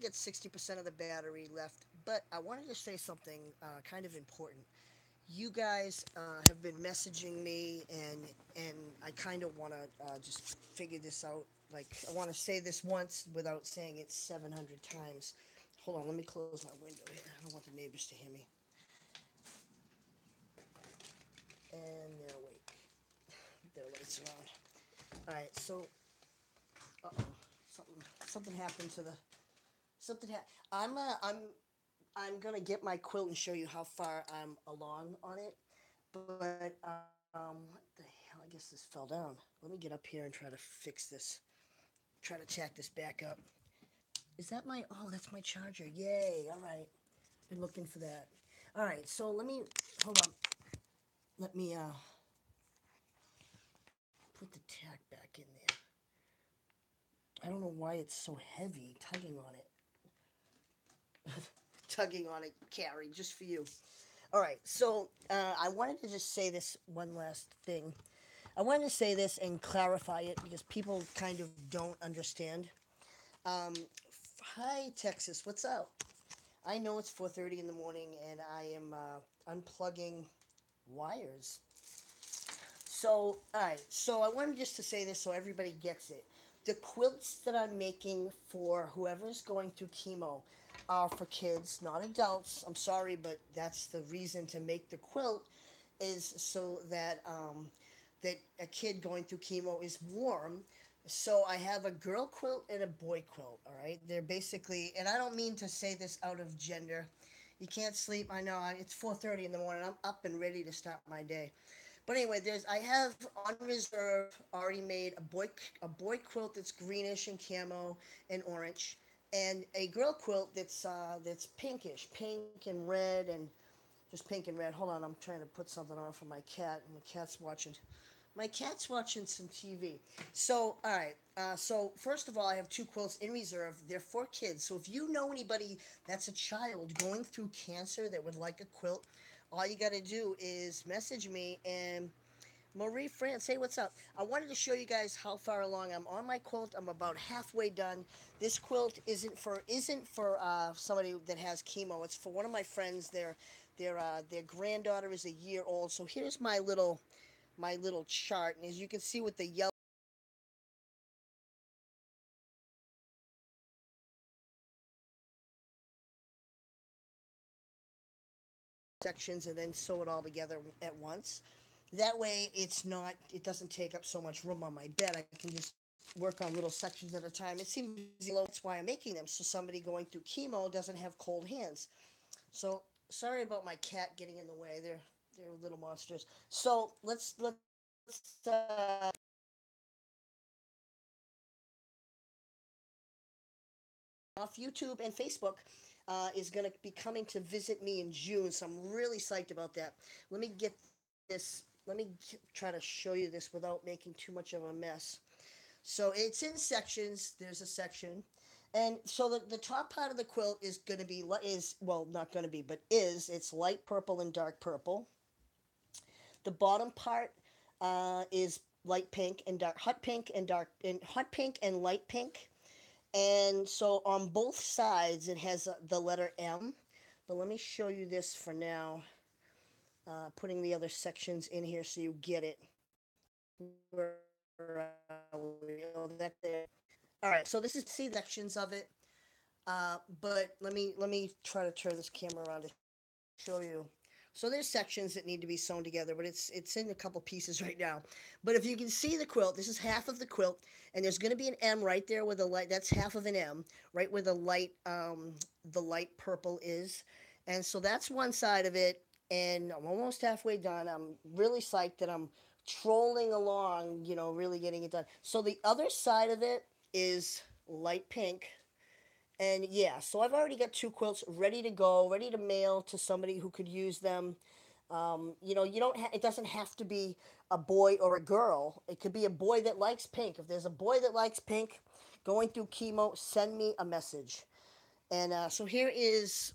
got 60% of the battery left, but I wanted to say something kind of important. You guys have been messaging me, and I kind of want to just figure this out. Like, I want to say this once without saying it 700 times. Hold on, let me close my window here. I don't want the neighbors to hear me. And they're awake. Their lights are on. All right, so, uh-oh, something something happened to the something. I'm gonna get my quilt and show you how far I'm along on it. But what the hell? I guess this fell down. Let me get up here and try to fix this. Try to tack this back up. Is that my? Oh, that's my charger. Yay! All right. Been looking for that. All right. So let me hold on. Let me put the tack back in there. I don't know why it's so heavy. Tugging on it. Tugging on it, Carrie, just for you. All right. So I wanted to just say this one last thing. I wanted to say this and clarify it because people kind of don't understand. Um, Hi, Texas. What's up? I know it's 4:30 in the morning, and I am unplugging wires. So, all right. So I wanted just to say this so everybody gets it. The quilts that I'm making for whoever's going through chemo are for kids, not adults. I'm sorry, but that's the reason to make the quilt is so that that a kid going through chemo is warm. So I have a girl quilt and a boy quilt. All right, they're basically, and I don't mean to say this out of gender. You can't sleep. I know it's 4:30 in the morning. I'm up and ready to start my day. But anyway, there's I have on reserve already made a boy quilt that's greenish and camo and orange, and a girl quilt that's pinkish, pink and red and just pink and red. Hold on, I'm trying to put something on for my cat, and my cat's watching some TV. So, all right. So, first of all, I have two quilts in reserve. They're for kids. So, if you know anybody that's a child going through cancer that would like a quilt, all you got to do is message me and Marie France, hey, what's up? I wanted to show you guys how far along I'm on my quilt. I'm about halfway done. This quilt isn't for somebody that has chemo. It's for one of my friends. Their granddaughter is a year old. So here's my little chart, and as you can see with the yellow sections, and then sew it all together at once. That way, it doesn't take up so much room on my bed. I can just work on little sections at a time. It seems easy. That's why I'm making them, so somebody going through chemo doesn't have cold hands. So sorry about my cat getting in the way. They're little monsters. So let's off YouTube and Facebook is going to be coming to visit me in June. So I'm really psyched about that. Let me get this. Try to show you this without making too much of a mess. So it's in sections. There's a section. And so the top part of the quilt is going to be is well not going to be but is it's light purple and dark purple. The bottom part is light pink and hot pink and light pink. And so on both sides, it has the letter M. But let me show you this for now, putting the other sections in here so you get it. Where are we? Oh, that's there. All right. So this is see the sections of it. But let me try to turn this camera around to show you. So there's sections that need to be sewn together, but it's in a couple pieces right now. But if you can see the quilt, this is half of the quilt, and there's going to be an M right there with a light. That's half of an M, right where the light purple is, and so that's one side of it. And I'm almost halfway done. I'm really psyched that I'm trolling along, really getting it done. So the other side of it is light pink, and yeah, so I've already got two quilts ready to go, ready to mail to somebody who could use them. You don't. It doesn't have to be a boy or a girl. It could be a boy that likes pink. If there's a boy that likes pink, going through chemo, send me a message. And so here is.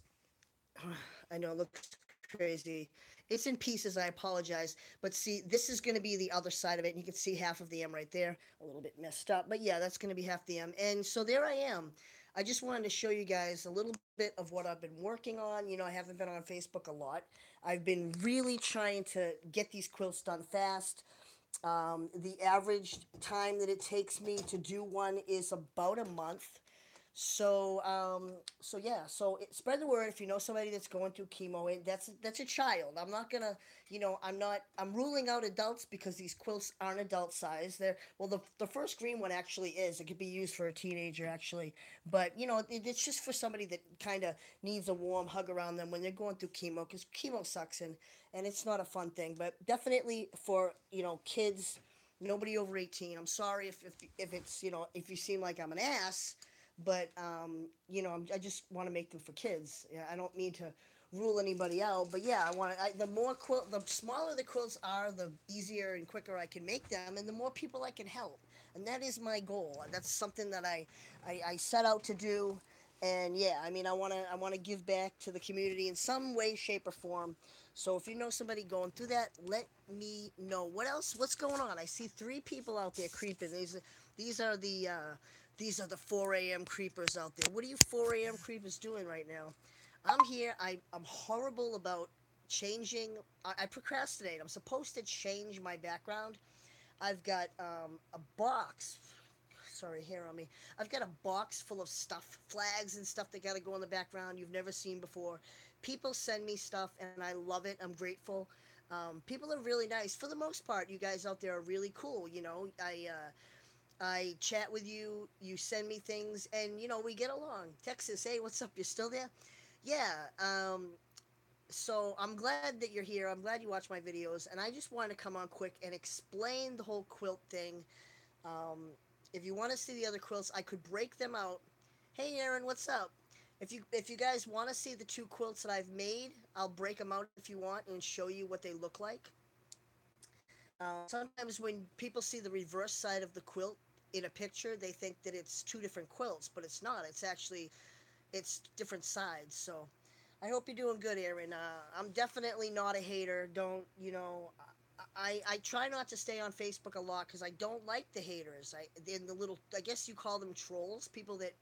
I know it looks crazy. It's in pieces. I apologize. But see, this is going to be the other side of it, and you can see half of the M right there, a little bit messed up. But yeah, that's going to be half the M. And so there I am. I just wanted to show you guys a little bit of what I've been working on. I haven't been on Facebook a lot. I've been really trying to get these quilts done fast. The average time that it takes me to do one is about a month. So yeah. Spread the word if you know somebody that's going through chemo. That's a child. I'm not gonna, I'm not. I'm ruling out adults because these quilts aren't adult size. They're well, the first green one actually is. It could be used for a teenager actually, but it's just for somebody that kind of needs a warm hug around them when they're going through chemo because chemo sucks and it's not a fun thing. But definitely for kids, nobody over 18. I'm sorry if it's if you seem like I'm an ass, but I just want to make them for kids. Yeah, I don't mean to rule anybody out, but yeah, the more the smaller the quilts are, the easier and quicker I can make them, and the more people I can help, and that is my goal. That's something that I set out to do, and yeah, I mean, I want to give back to the community in some way, shape, or form. So if you know somebody going through that, let me know. What else? What's going on? I see three people out there creeping. These are the uh, these are the 4 a.m. creepers out there. What are you 4 a.m. creepers doing right now? I'm here. I'm horrible about changing. I procrastinate. I'm supposed to change my background. I've got a box. Sorry, hair on me. I've got a box full of stuff, flags and stuff that got to go in the background you've never seen before. People send me stuff and I love it. I'm grateful. People are really nice. For the most part, you guys out there are really cool. I chat with you, you send me things, and we get along. Texas, hey, what's up? You're still there? Yeah. So I'm glad that you're here. I'm glad you watch my videos, and I just wanted to come on quick and explain the whole quilt thing. Um, if you want to see the other quilts, I could break them out. Hey, Aaron, what's up? If you guys want to see the two quilts that I've made, I'll break them out if you want and show you what they look like. Sometimes when people see the reverse side of the quilt in a picture, they think that it's two different quilts, but it's not. It's different sides. So I hope you're doing good, Aaron. I'm definitely not a hater. Don't I try not to stay on Facebook a lot because I don't like the haters. In the little, I guess you call them trolls, people that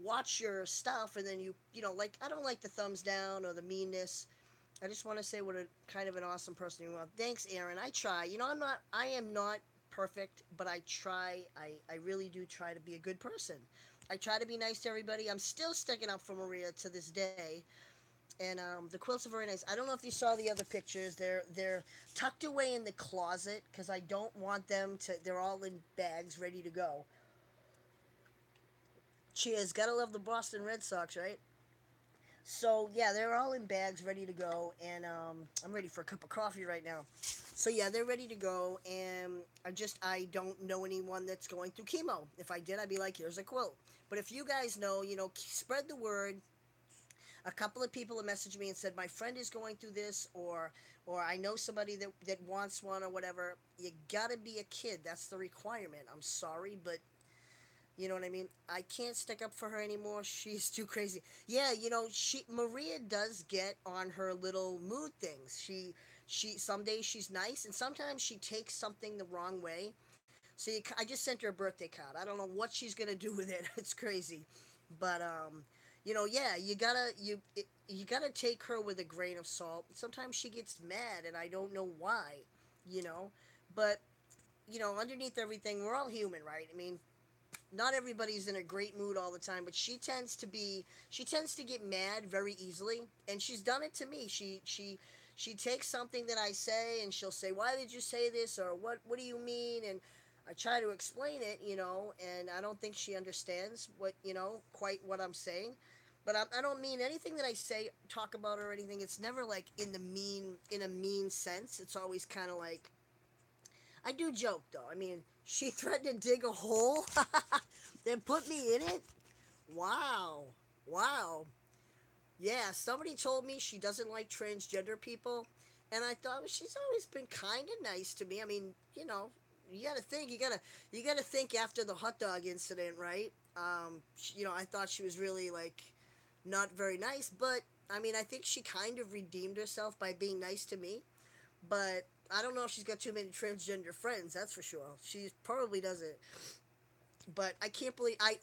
watch your stuff and then like I don't like the thumbs down or the meanness. I just want to say what a kind of an awesome person you are. Thanks, Aaron. I try. I am not perfect, but I try. I really do try to be a good person. I try to be nice to everybody. I'm still sticking up for Maria to this day. And the quilts are very nice. I don't know if you saw the other pictures. They're tucked away in the closet because I don't want them to. They're all in bags, ready to go. Cheers. Gotta love the Boston Red Sox, right? So yeah, they're all in bags, ready to go, and I'm ready for a cup of coffee right now. So yeah, they're ready to go, and I don't know anyone that's going through chemo. If I did, I'd be like, here's a quilt. But if you guys know, spread the word. A couple of people have messaged me and said my friend is going through this, or I know somebody that wants one or whatever. You gotta be a kid. That's the requirement. I'm sorry, but you know what I mean? I can't stick up for her anymore. She's too crazy. Yeah, she Maria does get on her little mood things. She some days she's nice and sometimes she takes something the wrong way. So I just sent her a birthday card. I don't know what she's going to do with it. It's crazy. But yeah, you got to take her with a grain of salt. Sometimes she gets mad and I don't know why, you know. But underneath everything, we're all human, right? I mean, not everybody's in a great mood all the time, but she tends to get mad very easily, and she's done it to me. She takes something that I say and she'll say, "Why did you say this?" or "What do you mean?" and I try to explain it, and I don't think she understands quite what I'm saying. But I don't mean anything that I say, talk about or anything. It's never like in a mean sense. It's always kind of like I do joke though. I mean, she threatened to dig a hole, then put me in it. Wow, wow. Yeah, somebody told me she doesn't like transgender people, and I thought, well, she's always been kind of nice to me. I mean, you gotta think after the hot dog incident, right? I thought she was really like not very nice, but I mean, I think she kind of redeemed herself by being nice to me. But I don't know if she's got too many transgender friends. That's for sure. She probably doesn't. But I can't believe I.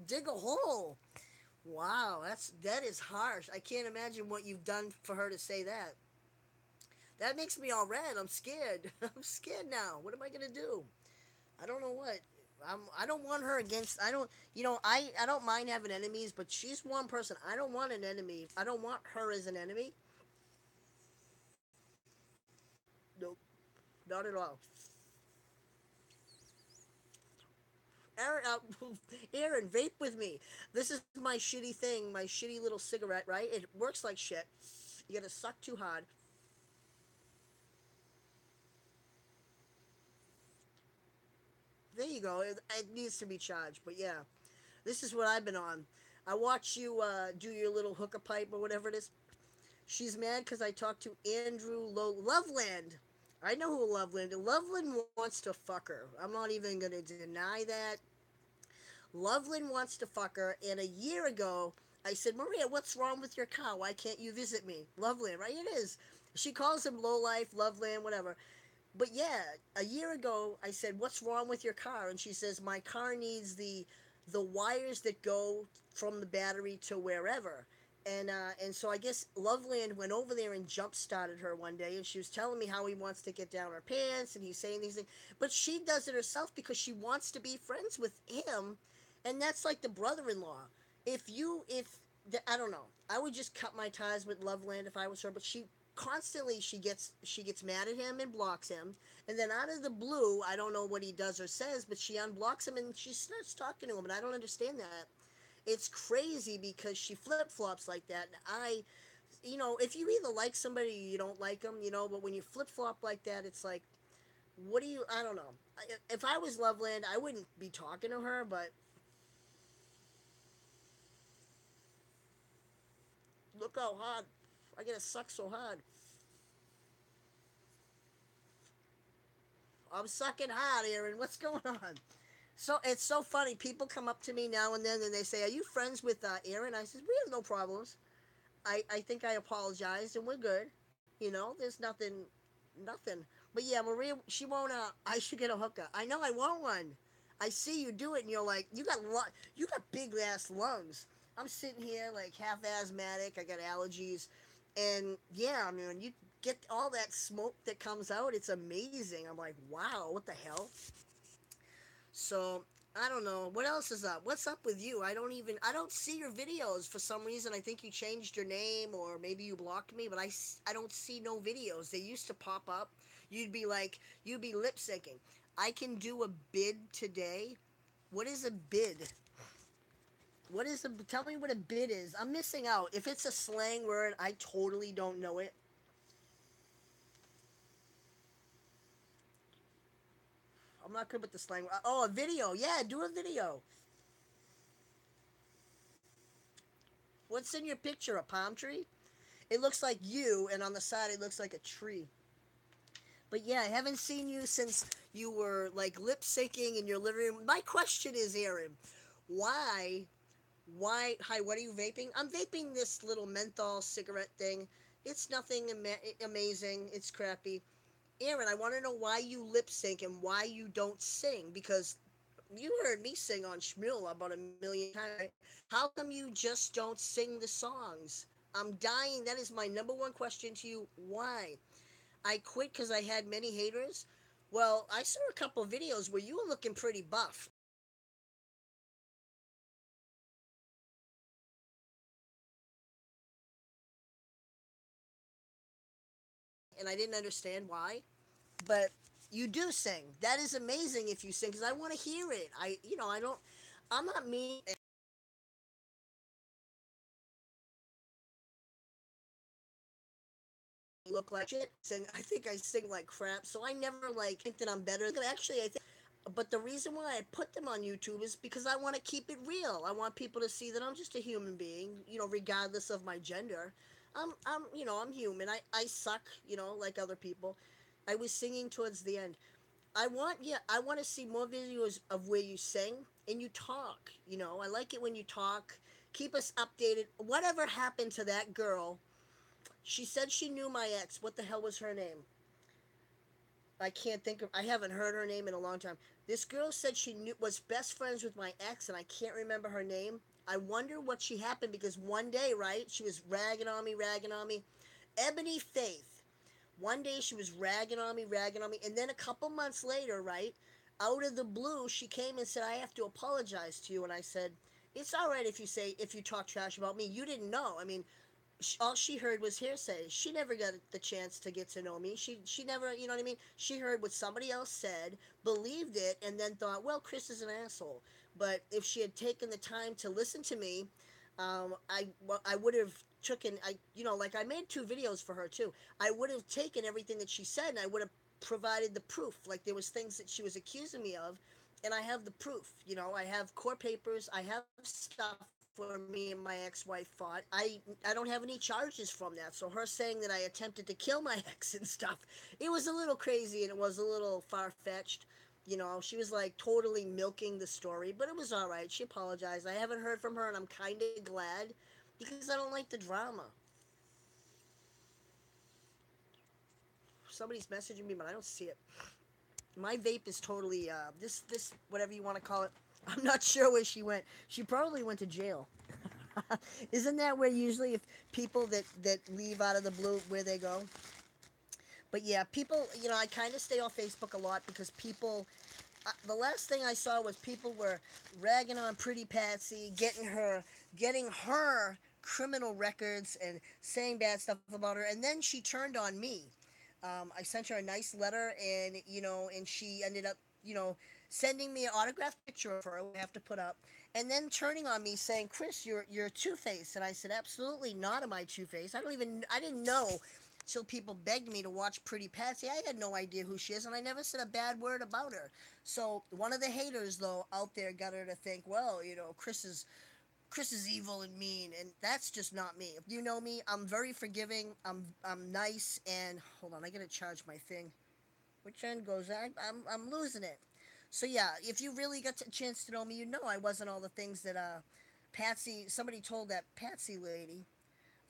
Dig a hole. Wow, that is harsh. I can't imagine what you've done for her to say that. That makes me all red. I'm scared. I'm scared now. What am I gonna do? I don't know what. I don't want her against. I don't. I don't mind having enemies, but she's one person. I don't want an enemy. I don't want her as an enemy. Nope, not at all. Aaron, Aaron, vape with me. This is my shitty thing, my shitty little cigarette. Right? It works like shit. You gotta suck too hard. There you go. It needs to be charged. But yeah, this is what I've been on. I watch you do your little hookah pipe or whatever it is. She's mad because I talked to Andrew Loveland. I know who Loveland is. Loveland wants to fuck her. I'm not even going to deny that. Loveland wants to fuck her. And a year ago, I said, Maria, what's wrong with your car? Why can't you visit me? Loveland, right? It is. She calls him low life, Loveland, whatever. But yeah, a year ago I said, "What's wrong with your car?" And she says, "My car needs the wires that go from the battery to wherever." And so I guess Loveland went over there and jump started her one day, and she was telling me how he wants to get down her pants, and he's saying these things, but she does it herself because she wants to be friends with him, and that's like the brother-in-law. If I don't know, I would just cut my ties with Loveland if I was her, but she gets mad at him and blocks him, and then out of the blue, I don't know what he does or says, but she unblocks him and she starts talking to him, and I don't understand that. It's crazy because she flip-flops like that. If you either like somebody or you don't like them, but when you flip-flop like that, it's like, what do you, I don't know. If I was Loveland, I wouldn't be talking to her, but look how hard I get to suck so hard. I'm sucking hard, Aaron. What's going on? So it's so funny. People come up to me now and then and they say, "Are you friends with Aaron?" I said, "We have no problems. I think I apologized and we're good. There's nothing. But yeah, Maria, she won't. I should get a hooker. I know I want one. I see you do it, and you're like, you got big ass lungs. I'm sitting here like half asthmatic. I got allergies, and yeah, I mean, when you get all that smoke that comes out, it's amazing. I'm like, wow, what the hell? So I don't know what else is up. What's up with you? I don't see your videos for some reason. I think you changed your name or maybe you blocked me, but I don't see no videos. They used to pop up. You'd be lip syncing. I can do a bid today. What is a bid? Tell me what a bid is. I'm missing out. If it's a slang word, I totally don't know it. I'm not good with the slang. Oh, a video. Yeah, do a video. What's in your picture? A palm tree? It looks like you, and on the side it looks like a tree. But yeah, I haven't seen you since you were like lip syncing in your living room. My question is, Aaron, why, hi, what are you vaping? I'm vaping this little menthol cigarette thing. It's nothing amazing. It's crappy. Aaron, I want to know why you lip sync and why you don't sing because you heard me sing on Shmuel about a million times. Right? How come you just don't sing the songs? I'm dying. That is my number one question to you. Why? I quit because I had many haters. Well, I saw a couple of videos where you were looking pretty buff, and I didn't understand why. But you do sing. That is amazing if you sing because I want to hear it. I don't. I'm not mean. Look like shit. Sing. I think I sing like crap. So I never like think that I'm better. Actually, I think. But the reason why I put them on YouTube is because I want to keep it real. I want people to see that I'm just a human being, regardless of my gender. I'm human. I suck, like other people. I was singing towards the end. I want to see more videos of where you sing and you talk. I like it when you talk. Keep us updated. Whatever happened to that girl? She said she knew my ex. What the hell was her name? I can't think of. I haven't heard her name in a long time. This girl said she was best friends with my ex, and I can't remember her name. I wonder what she happened because one day, right, she was ragging on me, ragging on me. Ebony Faith. One day she was ragging on me, and then a couple months later, right, out of the blue, she came and said, "I have to apologize to you." And I said, "It's all right if you say if you talk trash about me. You didn't know. I mean, all she heard was hearsay. She never got the chance to get to know me. She never, you know what I mean? She heard what somebody else said, believed it, and then thought, well, Chris is an asshole. But if she had taken the time to listen to me, I would have taken like I made 2 videos for her too. I would have taken everything that she said and I would have provided the proof. Like there was things that she was accusing me of, and I have the proof. I have court papers. I have stuff where me and my ex-wife fought. I don't have any charges from that. So her saying that I attempted to kill my ex and stuff, it was a little crazy and it was a little far-fetched. She was like totally milking the story, but it was all right. She apologized. I haven't heard from her, and I'm kind of glad because I don't like the drama. Somebody's messaging me, but I don't see it. My vape is totally this whatever you want to call it. I'm not sure where she went. She probably went to jail. Isn't that where usually if people that leave out of the blue where they go? But yeah, people, I kind of stay off Facebook a lot because people. The last thing I saw was people were ragging on Pretty Patsy, getting her criminal records and saying bad stuff about her, and then she turned on me. I sent her a nice letter, and she ended up, you know, sending me an autographed picture of her. We have to put up, and then turning on me saying, "Chris, you're Two Face," and I said, "Absolutely not. Am I Two Face? I didn't know." Till people begged me to watch Pretty Patsy. I had no idea who she is, and I never said a bad word about her. So one of the haters, though, out there got her to think, well, Chris is evil and mean, and that's just not me. If you know me, I'm very forgiving. I'm nice, and hold on, I gotta charge my thing. Which end goes? I'm losing it. So yeah, if you really got a chance to know me, I wasn't all the things that Patsy. Somebody told that Patsy lady.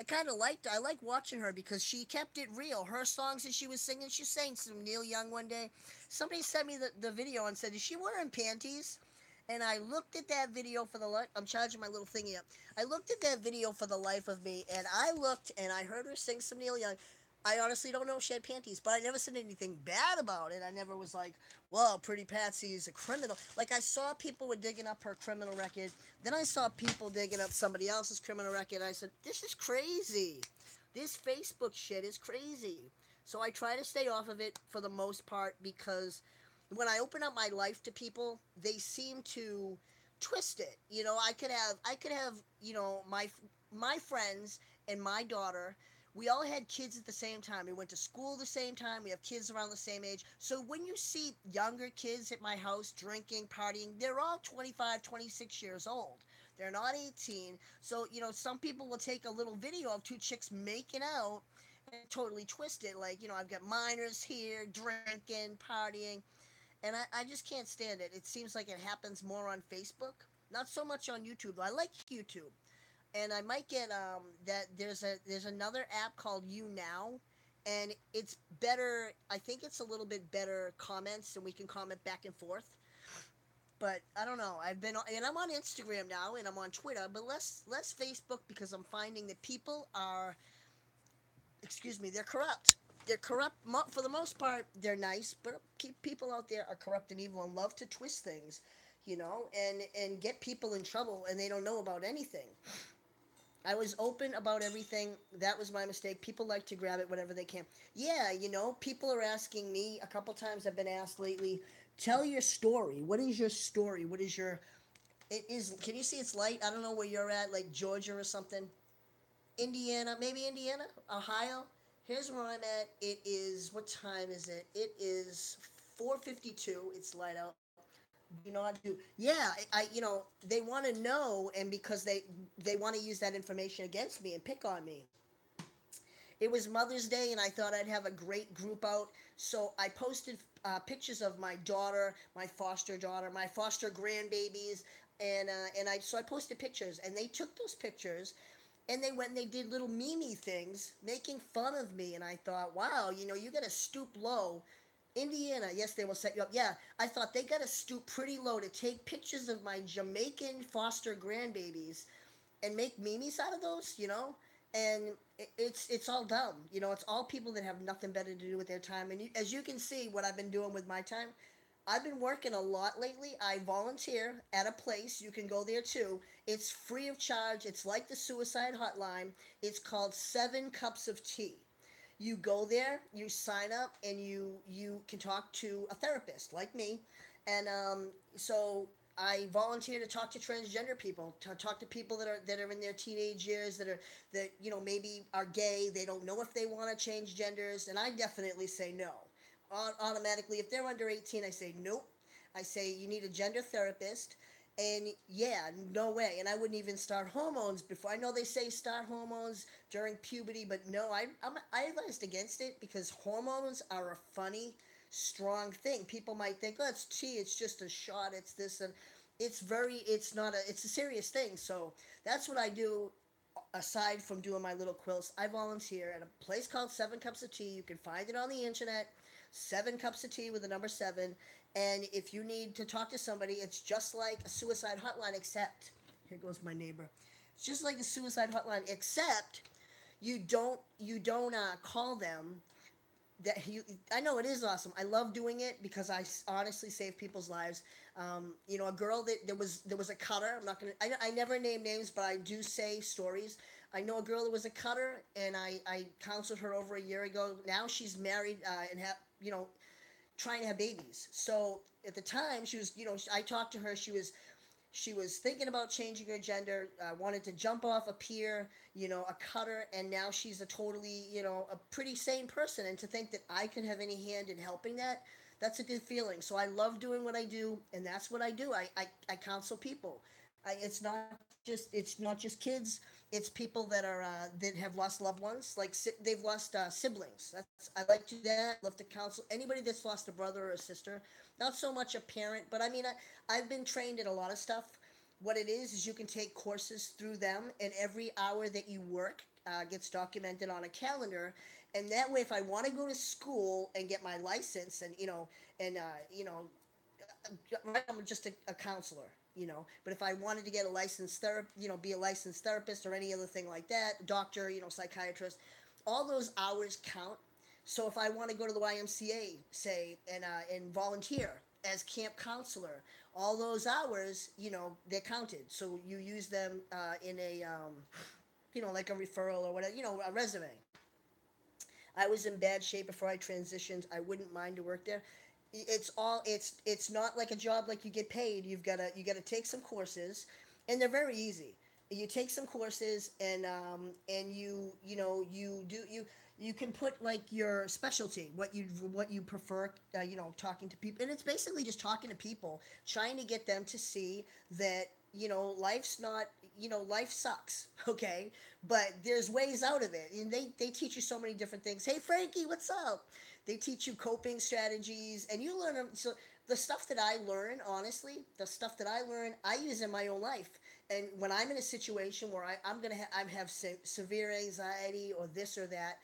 I kind of liked. I like watching her because she kept it real. Her songs that she was singing, she sang some Neil Young one day. Somebody sent me the video and said, "Is she wearing panties?" And I looked at that video for the life. I'm charging my little thingy up. I looked at that video for the life of me, and I looked and I heard her sing some Neil Young. I honestly don't know if she had panties, but I never said anything bad about it. I never was like, "Well, Pretty Patsy is a criminal." Like I saw people were digging up her criminal record. Then I saw people digging up somebody else's criminal record. I said, "This is crazy. This Facebook shit is crazy." So I try to stay off of it for the most part because when I open up my life to people, they seem to twist it. I could have, my friends and my daughter. We all had kids at the same time. We went to school the same time. We have kids around the same age. So when you see younger kids at my house drinking, partying, they're all 25, 26 years old. They're not 18. So, some people will take a little video of 2 chicks making out and totally twist it. Like, I've got minors here drinking, partying, and I just can't stand it. It seems like it happens more on Facebook, not so much on YouTube. I like YouTube, and I might get that there's another app called You Now, and it's better. I think it's a little bit better comments, and we can comment back and forth. But I don't know. And I'm on Instagram now, and I'm on Twitter, but less Facebook because I'm finding that people are, excuse me, they're corrupt. They're corrupt for the most part. They're nice, but keep people out there are corrupt and evil and love to twist things, and get people in trouble, and they don't know about anything. I was open about everything. That was my mistake. People like to grab it whenever they can. Yeah, people are asking me a couple times. I've been asked lately. Tell your story. What is your story? What is your? It is. Can you see it's light? I don't know where you're at, like Georgia or something. Indiana, maybe Indiana, Ohio. Here's where I'm at. It is, what time is it? It is 4:52. It's light out. Do not do. Yeah, they want to know, and because they want to use that information against me and pick on me. It was Mother's Day, and I thought I'd have a great group out. So I posted pictures of my daughter, my foster daughter, my foster grandbabies, and I posted pictures, and they took those pictures, and they went and they did little mimi things making fun of me, and I thought, wow, you got to stoop low Indiana, yes, they will set you up. Yeah, I thought they got to stoop pretty low to take pictures of my Jamaican foster grandbabies and make memes out of those, And it's all dumb, It's all people that have nothing better to do with their time. And as you can see, what I've been doing with my time, I've been working a lot lately. I volunteer at a place. You can go there too. It's free of charge. It's like the suicide hotline. It's called Seven Cups of Tea. You go there, you sign up, and you can talk to a therapist like me. And so I volunteer to talk to transgender people, to talk to people that are in their teenage years, that maybe are gay. They don't know if they want to change genders, and I definitely say no. Automatically, if they're under 18, I say nope. I say you need a gender therapist. And yeah, no way. And I wouldn't even start hormones before. I know they say start hormones during puberty, but no, I advised against it because hormones are a funny, strong thing. People might think, oh, it's tea, it's just a shot, it's this, and it's not it's a serious thing. So that's what I do. Aside from doing my little quilts, I volunteer at a place called Seven Cups of Tea. You can find it on the internet. Seven Cups of Tea with the number seven. And if you need to talk to somebody, it's just like a suicide hotline, except here goes my neighbor. It's just like a suicide hotline, except you don't call them. I know it is awesome. I love doing it because honestly save people's lives. A girl there was a cutter. I'm not gonna. I never name names, but I do say stories. I know a girl that was a cutter, and I counseled her over a year ago. Now she's married and have trying to have babies. So at the time, she was, I talked to her. She was thinking about changing her gender, wanted to jump off a pier, a cutter, and now she's a totally, a pretty sane person. And to think that I could have any hand in helping that, that's a good feeling. So I love doing what I do, and that's what I do. I counsel people. It's not just kids. It's people that have lost loved ones, like they've lost siblings. I like to do that. Love to counsel anybody that's lost a brother or a sister. Not so much a parent, but I mean, I've been trained in a lot of stuff. What it is you can take courses through them, and every hour that you work gets documented on a calendar. And that way, if I want to go to school and get my license, right, I'm just a counselor. But if I wanted to get a licensed therapist, be a licensed therapist or any other thing like that, doctor, psychiatrist, all those hours count. So if I want to go to the YMCA, say, and volunteer as camp counselor, all those hours, they're counted. So you use them in like a referral or whatever, a resume. I was in bad shape before I transitioned. I wouldn't mind to work there. It's not like a job like you get paid. You gotta take some courses, and they're very easy. You take some courses, and you can put like your specialty, what you prefer, talking to people, and it's basically just talking to people, trying to get them to see that life's not, life sucks, okay, but there's ways out of it, and they teach you so many different things. Hey Frankie, what's up? They teach you coping strategies, and you learn them. So the stuff that I learn, honestly, the stuff that I learn, I use in my own life. And when I'm in a situation where I have severe anxiety or this or that,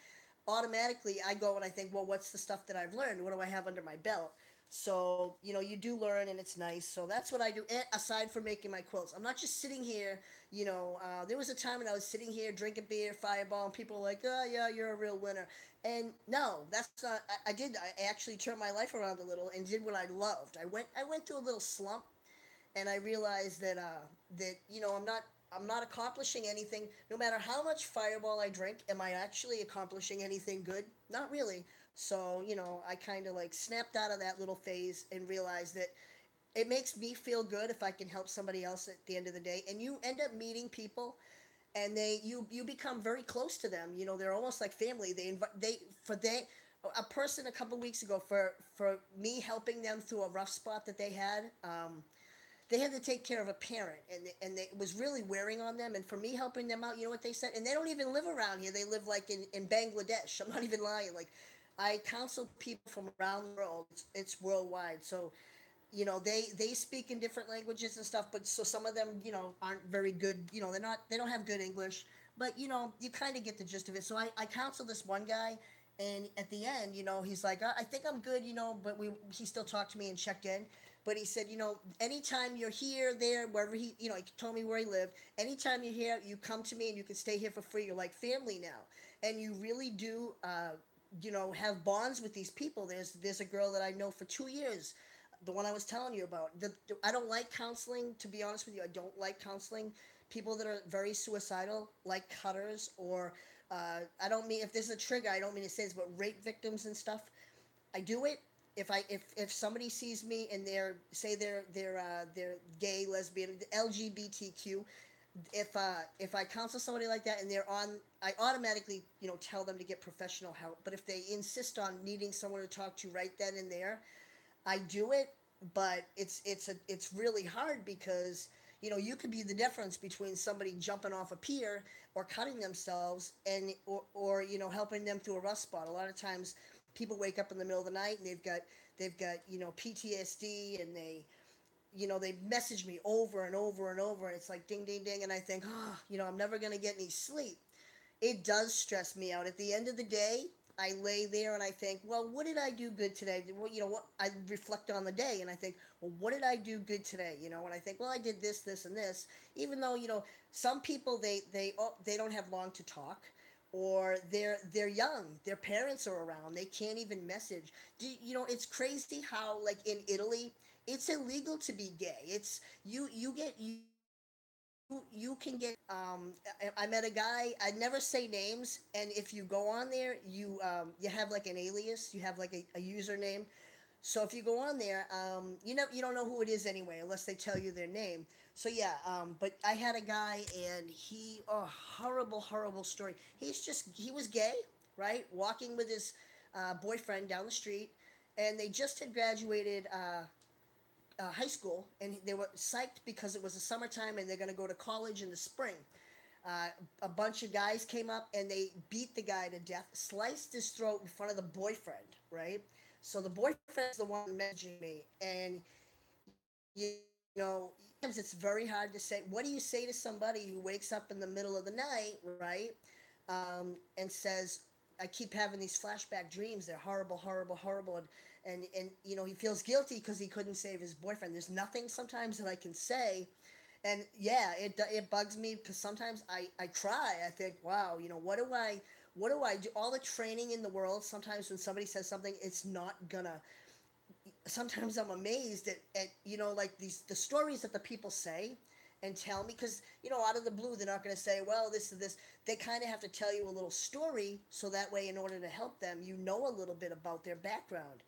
automatically I go and I think, well, what's the stuff that I've learned? What do I have under my belt? So, you do learn, and it's nice. So that's what I do, aside from making my quilts. I'm not just sitting here, there was a time when I was sitting here drinking beer, Fireball, and people were like, oh, yeah, you're a real winner. And no, that's not, I actually turned my life around a little and did what I loved. I went through a little slump, and I realized that I'm not accomplishing anything. No matter how much Fireball I drink, am I actually accomplishing anything good? Not really. So I kind of like snapped out of that little phase and realized that it makes me feel good if I can help somebody else at the end of the day. And you end up meeting people, and you become very close to them. They're almost like family. A person a couple weeks ago, for me helping them through a rough spot that they had. They had to take care of a parent, and it was really wearing on them. And for me helping them out, you know what they said? And they don't even live around here. They live like in Bangladesh. I'm not even lying. Like, I counsel people from around the world. It's worldwide. So they speak in different languages and stuff, but so some of them aren't very good. They don't have good English, but you kind of get the gist of it. So I counsel this one guy, And at the end, he's like, I think I'm good, but he still talked to me and checked in. But he said, anytime you're here, there, wherever he told me where he lived. Anytime you're here, you come to me and you can stay here for free. You're like family now, and you really do, have bonds with these people. There's a girl that I know for 2 years, the one I was telling you about. I don't like counseling, to be honest with you. I don't like counseling people that are very suicidal, like cutters, or I don't mean, if there's a trigger, I don't mean to say this, but rape victims and stuff. I do it if somebody sees me and they're gay, lesbian, LGBTQ. If I counsel somebody like that and I automatically tell them to get professional help. But if they insist on needing someone to talk to right then and there, I do it, but it's really hard because you could be the difference between somebody jumping off a pier or cutting themselves or helping them through a rust spot. A lot of times people wake up in the middle of the night and they've got PTSD, and they message me over and over and over, and it's like ding ding ding, and I think, I'm never going to get any sleep. It does stress me out. At the end of the day, I lay there and I think, well, what did I do good today? Well, what I reflect on the day and I think, well, what did I do good today? And I think, well, I did this, this, and this. Even though some people they don't have long to talk, or they're young, their parents are around, they can't even message. It's crazy how, like, in Italy, it's illegal to be gay. It's you can get I met a guy, I'd never say names, and if you go on there, you have like an alias, you have like a username. So if you go on there, you don't know who it is anyway unless they tell you their name. So yeah, but I had a guy, and horrible, horrible story. He was gay, right, walking with his boyfriend down the street, and they just had graduated high school, and they were psyched because it was the summertime and they're going to go to college in the spring. Uh, a bunch of guys came up and they beat the guy to death, sliced his throat in front of the boyfriend, right? So the boyfriend's the one messaging me, and sometimes it's very hard to say. What do you say to somebody who wakes up in the middle of the night, right, and says, "I keep having these flashback dreams. They're horrible, horrible, horrible," and he feels guilty because he couldn't save his boyfriend. There's nothing sometimes that I can say, and yeah, it bugs me because sometimes I cry. I think, wow, what do I do? All the training in the world. Sometimes when somebody says something, it's not gonna. Sometimes I'm amazed at like the stories that the people say and tell me, because out of the blue they're not going to say, well, this is this. They kind of have to tell you a little story, so that way, in order to help them, a little bit about their background.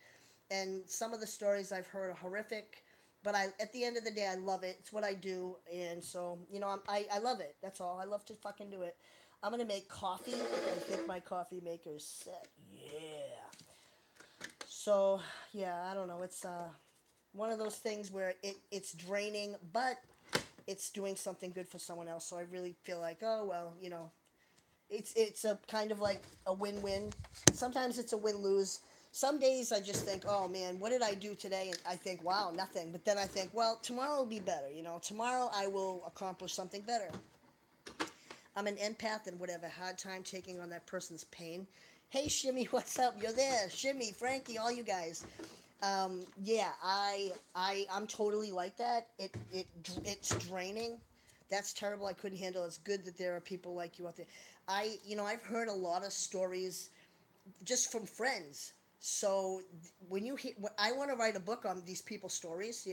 And some of the stories I've heard are horrific, but at the end of the day, I love it. It's what I do, and so I love it. That's all. I love to fucking do it. I'm gonna make coffee. I think my coffee maker's set. Yeah. So yeah, I don't know. It's one of those things where it's draining, but it's doing something good for someone else. So I really feel like, oh well, it's a kind of like a win-win. Sometimes it's a win-lose. Some days I just think, oh man, what did I do today? And I think, wow, nothing. But then I think, well, tomorrow will be better. Tomorrow I will accomplish something better. I'm an empath and would have a hard time taking on that person's pain. Hey, Shimmy, what's up? You're there. Shimmy, Frankie, all you guys. Yeah, I'm totally like that. It's draining. That's terrible. I couldn't handle it. It's good that there are people like you out there. I've heard a lot of stories just from friends. So when I want to write a book on these people's stories.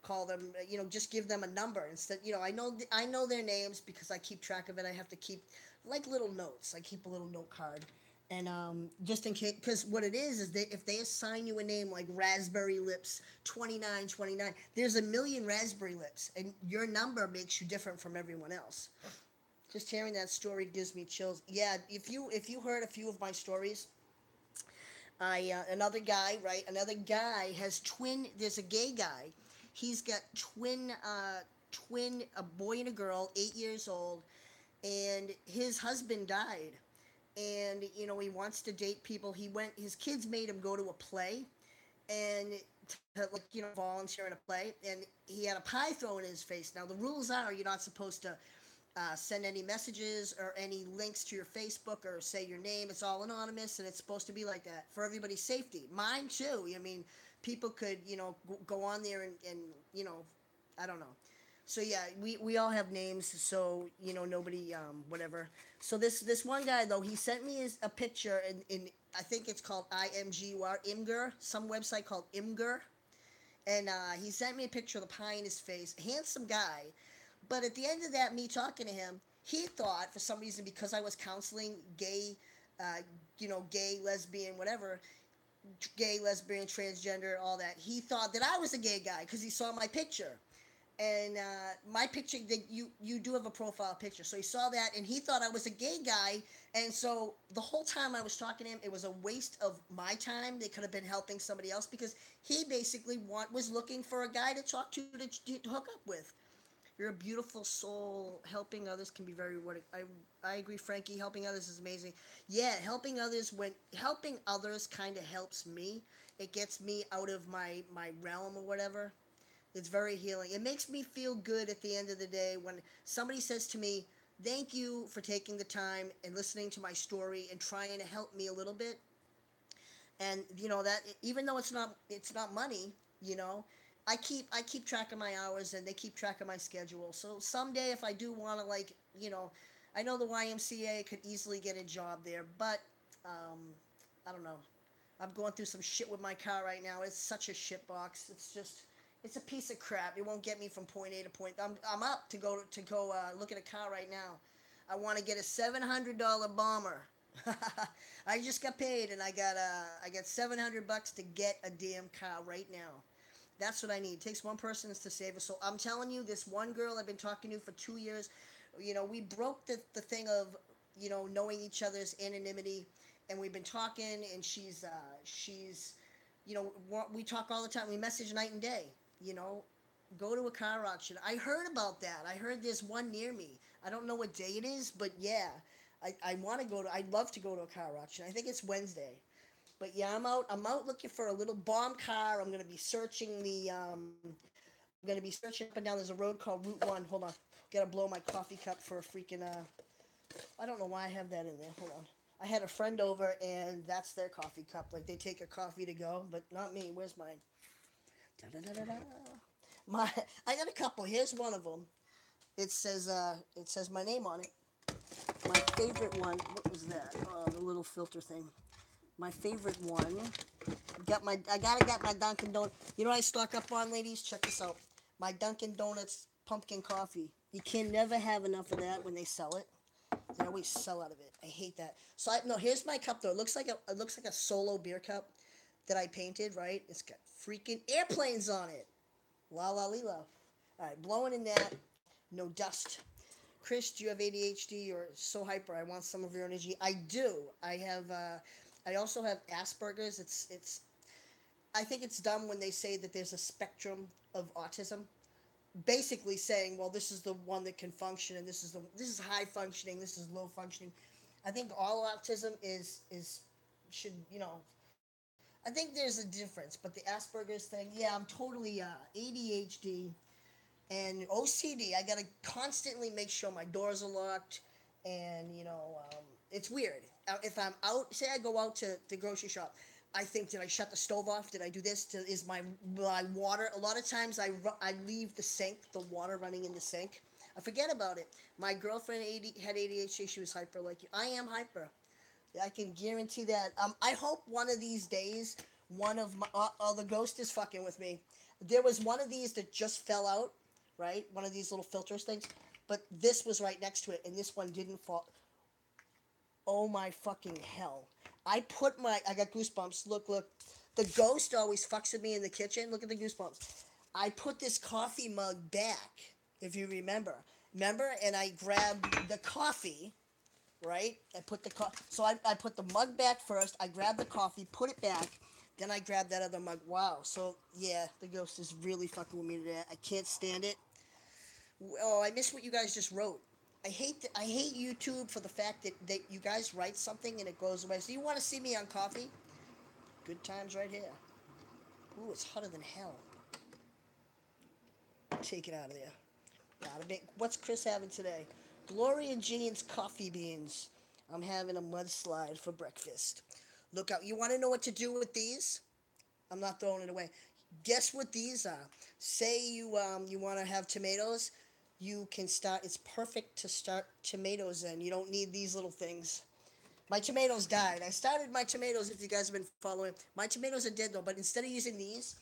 Call them. Just give them a number instead. I know their names because I keep track of it. I have to keep like little notes. I keep a little note card, and just in case, because what it is if they assign you a name like Raspberry Lips 2929, there's a million Raspberry Lips, and your number makes you different from everyone else. Just hearing that story gives me chills. Yeah, if you heard a few of my stories, another guy, right? Another guy has twin. There's a gay guy. He's got twin, a boy and a girl, 8 years old, and his husband died. And he wants to date people. His kids made him go to a play, and to like volunteer in a play, and he had a pie thrown in his face. Now the rules are you're not supposed to send any messages or any links to your Facebook or say your name. It's all anonymous, and it's supposed to be like that for everybody's safety. Mine too. I mean, people could, go on there and you know, I don't know. So yeah, we all have names, so nobody whatever. So this one guy though, he sent me a picture in I think it's called Imgur, some website called Imgur, and he sent me a picture of the pie in his face. Handsome guy, but at the end of that, me talking to him, he thought for some reason because I was counseling uh, gay, lesbian, whatever, gay, lesbian, transgender, all that. He thought that I was a gay guy because he saw my picture. And my picture, that you do have a profile picture, so he saw that and he thought I was a gay guy. And so the whole time I was talking to him, it was a waste of my time. They could have been helping somebody else because he basically was looking for a guy to talk to hook up with. You're a beautiful soul. Helping others can be very rewarding. I agree, Frankie. Helping others is amazing. Yeah, helping others kind of helps me. It gets me out of my realm or whatever. It's very healing. It makes me feel good at the end of the day when somebody says to me, "Thank you for taking the time and listening to my story and trying to help me a little bit." And that, even though it's not money, you know, I keep track of my hours and they keep track of my schedule. So someday if I do want to, like, I know the YMCA could easily get a job there, but um, I don't know. I'm going through some shit with my car right now. It's such a shit box. It's a piece of crap. It won't get me from point A to point. I'm up to go look at a car right now. I want to get a $700 bomber. I just got paid and I got $700 to get a damn car right now. That's what I need. It takes one person to save us. So I'm telling you, this one girl I've been talking to for 2 years, we broke the thing of, knowing each other's anonymity, and we've been talking, and she's, we talk all the time. We message night and day. You know, go to a car auction. I heard about that. I heard there's one near me. I don't know what day it is, but yeah, I want to go to. I'd love to go to a car auction. I think it's Wednesday. But yeah, I'm out looking for a little bomb car. I'm gonna be searching I'm gonna be searching up and down. There's a road called Route One. Hold on, gotta blow my coffee cup for a freaking. I don't know why I have that in there. Hold on. I had a friend over and that's their coffee cup. Like they take a coffee to go, but not me. Where's mine? Da-da-da-da-da. My I got a couple. Here's one of them. It says my name on it. My favorite one. What was that? Oh, the little filter thing. My favorite one. I gotta get my Dunkin' Donuts. You know what I stock up on, ladies? Check this out. My Dunkin' Donuts pumpkin coffee. You can never have enough of that when they sell it. They always sell out of it. I hate that. So no, here's my cup though. It looks like a solo beer cup that I painted. Right? It's got freaking airplanes on it. La la lila. All right, blowing in that. No dust. Chris, do you have ADHD or so hyper? I want some of your energy. I do. I have. I also have Asperger's. It's. I think it's dumb when they say that there's a spectrum of autism. Basically saying, well, this is the one that can function, and this is high functioning, this is low functioning. I think all autism is should I think there's a difference, but the Asperger's thing, yeah, I'm totally ADHD and OCD. I gotta constantly make sure my doors are locked, and it's weird. If I'm out, say I go out to the grocery shop, I think, did I shut the stove off? Did I do this? Is my water? A lot of times I leave the sink, the water running in the sink. I forget about it. My girlfriend had ADHD. She was hyper like you. I am hyper. I can guarantee that. I hope one of these days, one of my the ghost is fucking with me. There was one of these that just fell out, right? One of these little filters things, but this was right next to it, and this one didn't fall. Oh my fucking hell! I got goosebumps. Look, look. The ghost always fucks with me in the kitchen. Look at the goosebumps. I put this coffee mug back, if you remember. Remember, and I grabbed the coffee, right? I put the mug back first. I grabbed the coffee, put it back, then I grabbed that other mug. Wow. So yeah, the ghost is really fucking with me today. I can't stand it. Oh, I missed what you guys just wrote. I hate YouTube for the fact that you guys write something and it goes away. So you want to see me on coffee? Good times right here. Ooh, it's hotter than hell. Take it out of there. What's Chris having today? Gloria Jean's coffee beans. I'm having a mudslide for breakfast. Look out. You want to know what to do with these? I'm not throwing it away. Guess what these are? Say you want to have tomatoes. You can start. It's perfect to start tomatoes in. You don't need these little things. My tomatoes died. I started my tomatoes. If you guys have been following, my tomatoes are dead though. But instead of using these,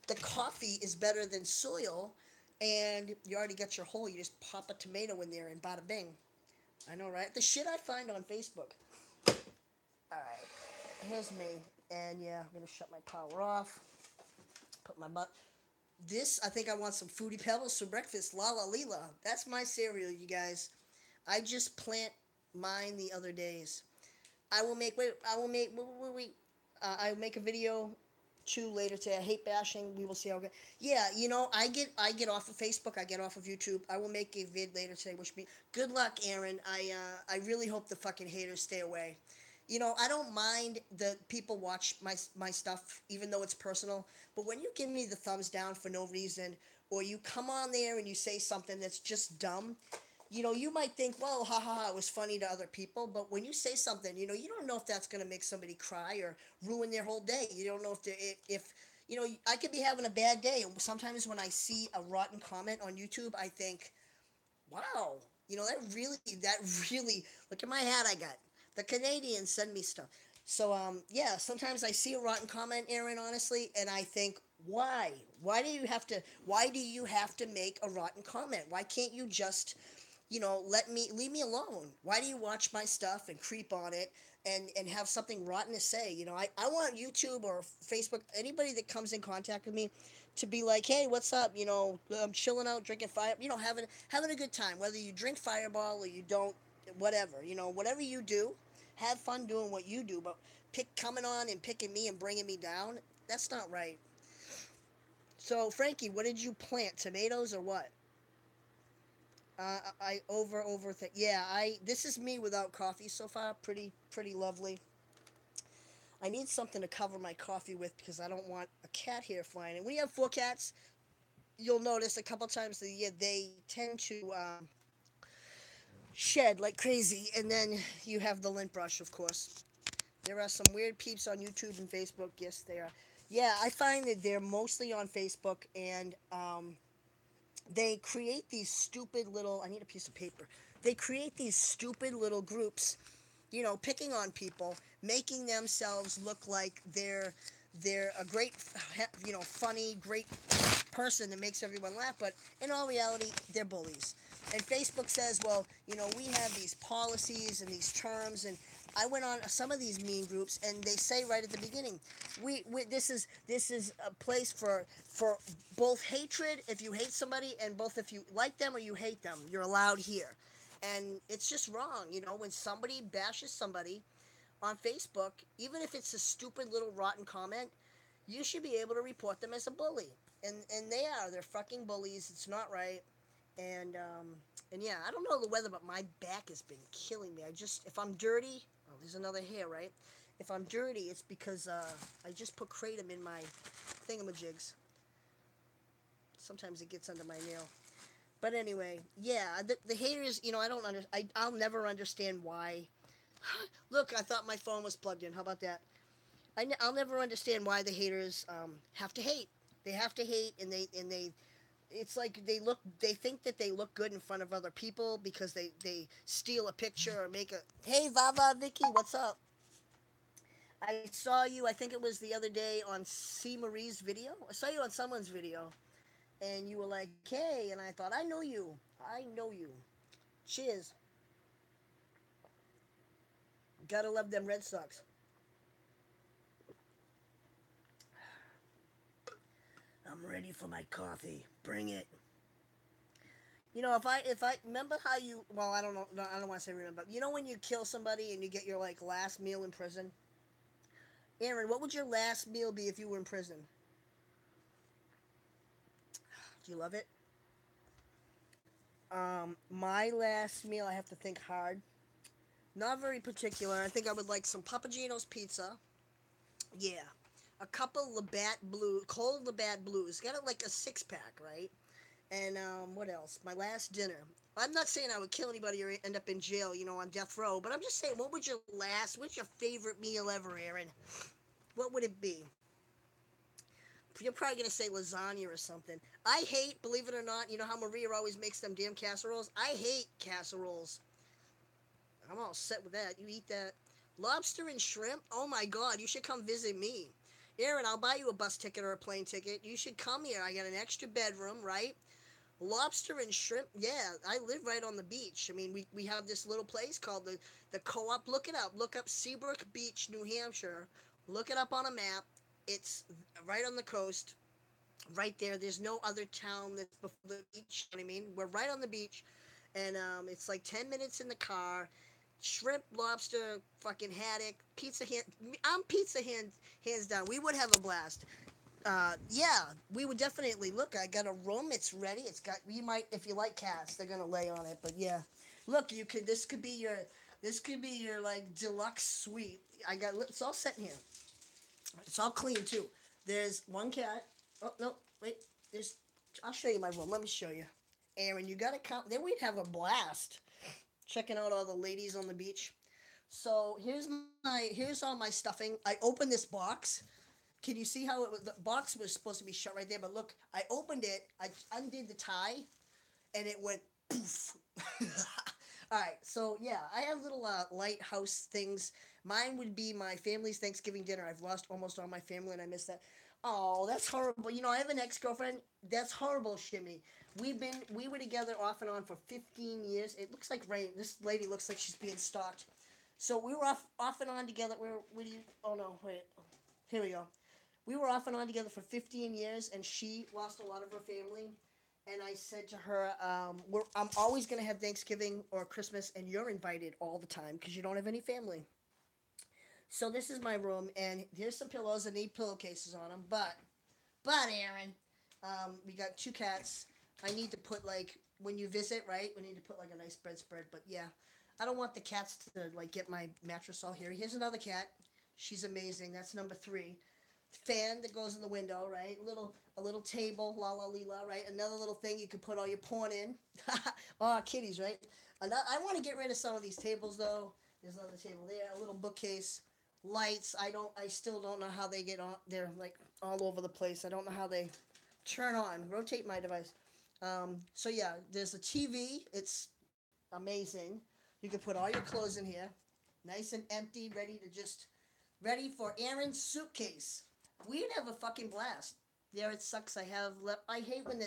the coffee is better than soil, and you already got your hole. You just pop a tomato in there and bada bing. I know, right? The shit I find on Facebook. All right, here's me, and yeah, I'm gonna shut my power off. Put my butt. This, I think I want some Fruity Pebbles for breakfast. La la lila. That's my cereal, you guys. I just plant mine the other days. I will make. Wait. I will make. Wait. I will make a video two later today. I hate bashing. We will see how it goes. Yeah, I get off of Facebook. I get off of YouTube. I will make a vid later today. Wish me good luck, Aaron. I really hope the fucking haters stay away. I don't mind the people watch my stuff, even though it's personal. But when you give me the thumbs down for no reason, or you come on there and you say something that's just dumb, you might think, well, ha ha ha, it was funny to other people. But when you say something, you don't know if that's going to make somebody cry or ruin their whole day. You don't know if I could be having a bad day. Sometimes when I see a rotten comment on YouTube, I think, wow, that really, look at my hat I got. The Canadians send me stuff. So, yeah, sometimes I see a rotten comment, Aaron, honestly, and I think, why? Why do you have to make a rotten comment? Why can't you just leave me alone? Why do you watch my stuff and creep on it and have something rotten to say? I want YouTube or Facebook, anybody that comes in contact with me, to be like, hey, what's up? I'm chilling out, drinking fire, having a good time. Whether you drink Fireball or you don't, whatever, whatever you do, have fun doing what you do. But coming on and picking me and bringing me down, that's not right. So, Frankie, what did you plant? Tomatoes or what? I overthink. Yeah, this is me without coffee so far. Pretty lovely. I need something to cover my coffee with because I don't want a cat hair flying. And when you have four cats, you'll notice a couple times a year they tend to shed like crazy. And then you have the lint brush, of course. There are some weird peeps on YouTube and Facebook. Yes, they are. Yeah, I find that they're mostly on Facebook, and they create these stupid little. I need a piece of paper. They create these stupid little groups, picking on people, making themselves look like they're a great, funny, great person that makes everyone laugh, but in all reality, they're bullies. And Facebook says, well, we have these policies and these terms, and I went on some of these mean groups, and they say right at the beginning, this is a place for both hatred if you hate somebody, and both if you like them or you hate them, you're allowed here. And it's just wrong, when somebody bashes somebody on Facebook, even if it's a stupid little rotten comment, you should be able to report them as a bully. And they're fucking bullies. It's not right. And yeah, I don't know the weather, but my back has been killing me. If I'm dirty, oh, there's another hair, right? If I'm dirty, it's because I just put kratom in my thingamajigs. Sometimes it gets under my nail. But anyway, yeah, the haters, I don't I'll never understand why. Look, I thought my phone was plugged in. How about that? I'll never understand why the haters have to hate. They have to hate, and they it's like they think that they look good in front of other people because they steal a picture or make a, hey Vava Vicky, what's up? I saw you, I think it was the other day on C Marie's video. I saw you on someone's video, and you were like, hey, and I thought, I know you. Cheers. Gotta love them Red Sox. I'm ready for my coffee. Bring it. If I remember how you, well, I don't know, no, I don't want to say remember, but when you kill somebody and you get your like last meal in prison. Aaron, what would your last meal be if you were in prison? Do you love it? My last meal, I have to think hard. Not very particular. I think I would like some Papa Gino's pizza. Yeah, a couple Labatt Blue, cold Labatt Blues. Got it like a 6 pack, right? And what else? My last dinner. I'm not saying I would kill anybody or end up in jail, on death row, but I'm just saying, what's your favorite meal ever, Aaron? What would it be? You're probably gonna say lasagna or something. I hate, believe it or not, how Maria always makes them damn casseroles. I hate casseroles. I'm all set with that. You eat that. Lobster and shrimp? Oh my god, you should come visit me. Aaron, I'll buy you a bus ticket or a plane ticket. You should come here. I got an extra bedroom, right? Lobster and shrimp, yeah, I live right on the beach. I mean, we have this little place called the Co-op. Look it up. Look up Seabrook Beach, New Hampshire. Look it up on a map. It's right on the coast, right there. There's no other town that's before the beach. You know what I mean? We're right on the beach, and it's like 10 minutes in the car. Shrimp, lobster, fucking haddock, pizza hand. I'm pizza hands down. We would have a blast. Yeah, we would definitely look. I got a room. It's ready. It's got. You might, if you like cats, they're gonna lay on it. But yeah, look, you could. This could be your. This could be your like deluxe suite. I got. It's all set in here. It's all clean too. There's one cat. Oh no, wait. There's. I'll show you my room. Let me show you. Aaron, you gotta come. Then we'd have a blast checking out all the ladies on the beach. So here's all my stuffing. I opened this box. Can you see how the box was supposed to be shut right there? But look, I opened it. I undid the tie, and it went poof. All right, so yeah, I have little lighthouse things. Mine would be my family's Thanksgiving dinner. I've lost almost all my family, and I miss that. Oh, that's horrible. I have an ex girlfriend. That's horrible, Shimmy. We were together off and on for 15 years. It looks like rain. This lady looks like she's being stalked. So we were off and on together. What do you? Oh no, wait. Here we go. We were off and on together for 15 years, and she lost a lot of her family. And I said to her, I'm always going to have Thanksgiving or Christmas, and you're invited all the time because you don't have any family. So this is my room, and here's some pillows that need pillowcases on them. But Aaron, we got two cats. I need to put when you visit, right? We need to put like a nice bedspread. But yeah, I don't want the cats to like get my mattress all hairy. Here's another cat. She's amazing. That's number three. Fan that goes in the window, right? A little table, la la la, right? Another little thing you can put all your porn in. Oh, kitties, right? I want to get rid of some of these tables though. There's another table there, a little bookcase, lights. I still don't know how they get on. They're like all over the place. I don't know how they turn on. Rotate my device. So yeah, there's a TV. It's amazing. You can put all your clothes in here, nice and empty, ready for Aaron's suitcase. We'd have a fucking blast. There, it sucks. I hate when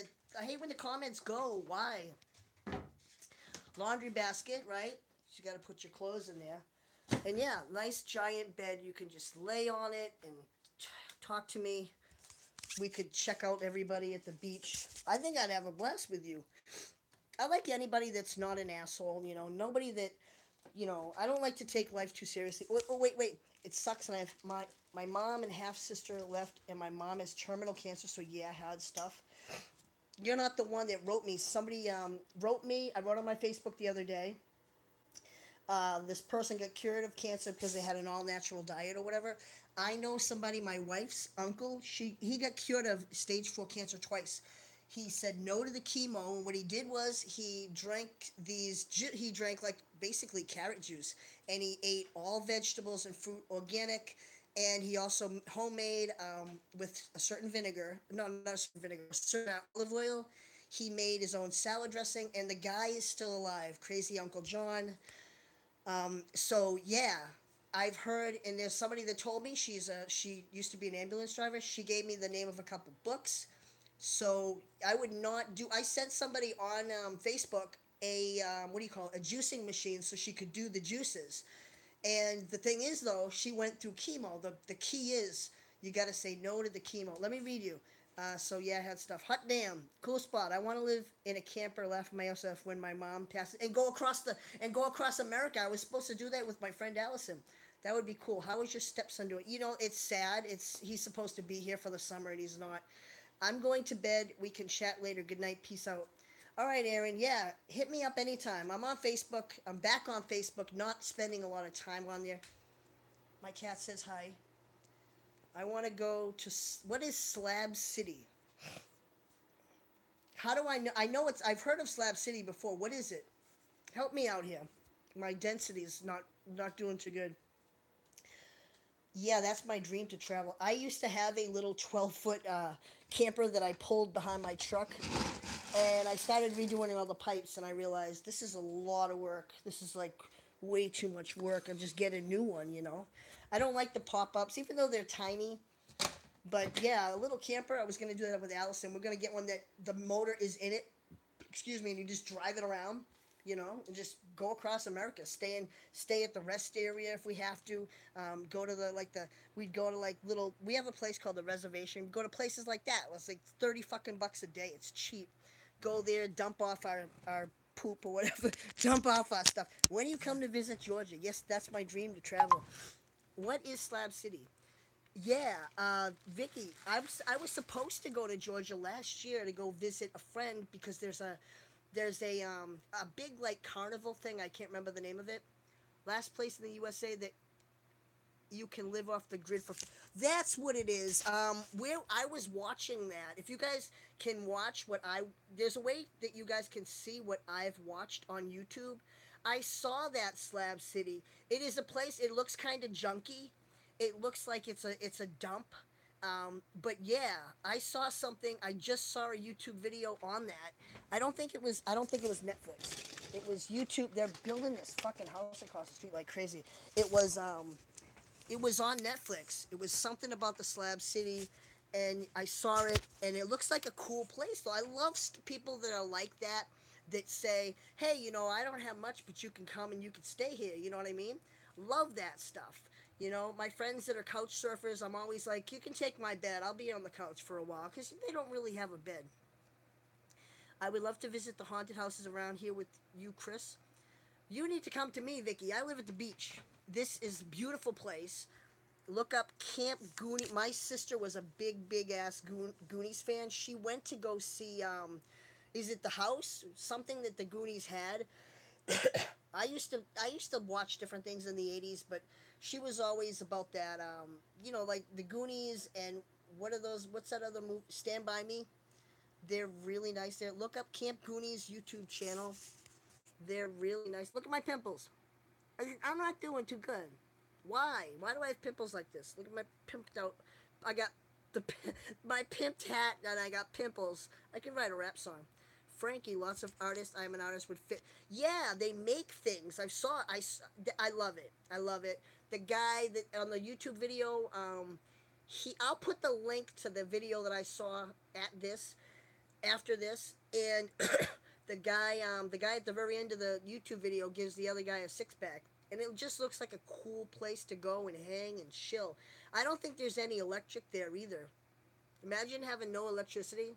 the comments go. Why? Laundry basket, right? You got to put your clothes in there. And yeah, nice giant bed. You can just lay on it and talk to me. We could check out everybody at the beach. I think I'd have a blast with you. I like anybody that's not an asshole. Nobody that I don't like to take life too seriously. Oh, wait. It sucks, and my mom and half sister left, and my mom has terminal cancer. So yeah, hard stuff. You're not the one that wrote me. Somebody wrote me. I wrote on my Facebook the other day. This person got cured of cancer because they had an all natural diet or whatever. I know somebody. My wife's uncle. He got cured of stage 4 cancer twice. He said no to the chemo, and what he did was he drank like basically carrot juice, and he ate all vegetables and fruit organic, and he also homemade with a certain vinegar, no, not a certain vinegar, a certain olive oil. He made his own salad dressing, and the guy is still alive. Crazy Uncle John. So yeah, I've heard, and there's somebody that told me she used to be an ambulance driver. She gave me the name of a couple books. So I would not do. I sent somebody on Facebook a what do you call it? A juicing machine so she could do the juices. And the thing is, though, she went through chemo. The key is you got to say no to the chemo. Let me read you. So yeah, I had stuff. Hot damn, cool spot. I want to live in a camper, laugh myself when my mom passes, and go across America. I was supposed to do that with my friend Allison. That would be cool. How is your stepson doing? It's sad. He's supposed to be here for the summer and he's not. I'm going to bed. We can chat later. Good night. Peace out. All right, Aaron. Yeah, hit me up anytime. I'm on Facebook. I'm back on Facebook, not spending a lot of time on there. My cat says hi. I want to go to what is Slab City? How do I know? I know it's. I've heard of Slab City before. What is it? Help me out here. My density is not doing too good. Yeah, that's my dream to travel. I used to have a little 12-foot camper that I pulled behind my truck, and I started redoing all the pipes, and I realized this is a lot of work. This is like way too much work. I'll just get a new one. I don't like the pop ups, even though they're tiny. But yeah, a little camper. I was gonna do that with Allison. We're gonna get one that the motor is in it. Excuse me, and you just drive it around. And just go across America. Stay at the rest area if we have to. Go to the. We'd go to like little. We have a place called the Reservation. Go to places like that. It's like 30 fucking bucks a day. It's cheap. Go there, dump off our poop or whatever. Dump off our stuff. When you come to visit Georgia, yes, that's my dream to travel. What is Slab City? Yeah, Vicky, I was supposed to go to Georgia last year to go visit a friend because there's a big like carnival thing. I can't remember the name of it. Last place in the USA that you can live off the grid for. That's what it is. Where I was watching that. If you guys can watch there's a way that you guys can see what I've watched on YouTube. I saw that Slab City. It is a place. It looks kind of junky. It looks like it's a dump. But yeah, I saw something. I just saw a YouTube video on that. I don't think it was Netflix. It was YouTube. They're building this fucking house across the street like crazy. It was um it was on Netflix. It was something about the Slab City, and I saw it, and it looks like a cool place. So I love people that are like that, that say, "Hey, I don't have much, but you can come and you can stay here." You know what I mean? Love that stuff. My friends that are couch surfers, I'm always like, "You can take my bed. I'll be on the couch for a while," because they don't really have a bed. I would love to visit the haunted houses around here with you, Chris. You need to come to me, Vicky. I live at the beach. This is a beautiful place. Look up Camp Goonie. My sister was a big ass Goonies fan. She went to go see. Is it the house? Something that the Goonies had. I used to watch different things in the '80s, but she was always about that. Like the Goonies and what are those? What's that other movie? Stand by Me. They're really nice. There. Look up Camp Goonies YouTube channel. They're really nice. Look at my pimples. I'm not doing too good. Why? Why do I have pimples like this? Look at my pimped out. I got the my pimped hat and I got pimples. I can write a rap song. Frankie, lots of artists. I'm an artist would fit. Yeah, they make things. I love it. I love it. The guy that on the YouTube video, I'll put the link to the video that I saw at this after this, and the guy at the very end of the YouTube video gives the other guy a six pack, and it just looks like a cool place to go and hang and chill. I don't think there's any electric there either. Imagine having no electricity.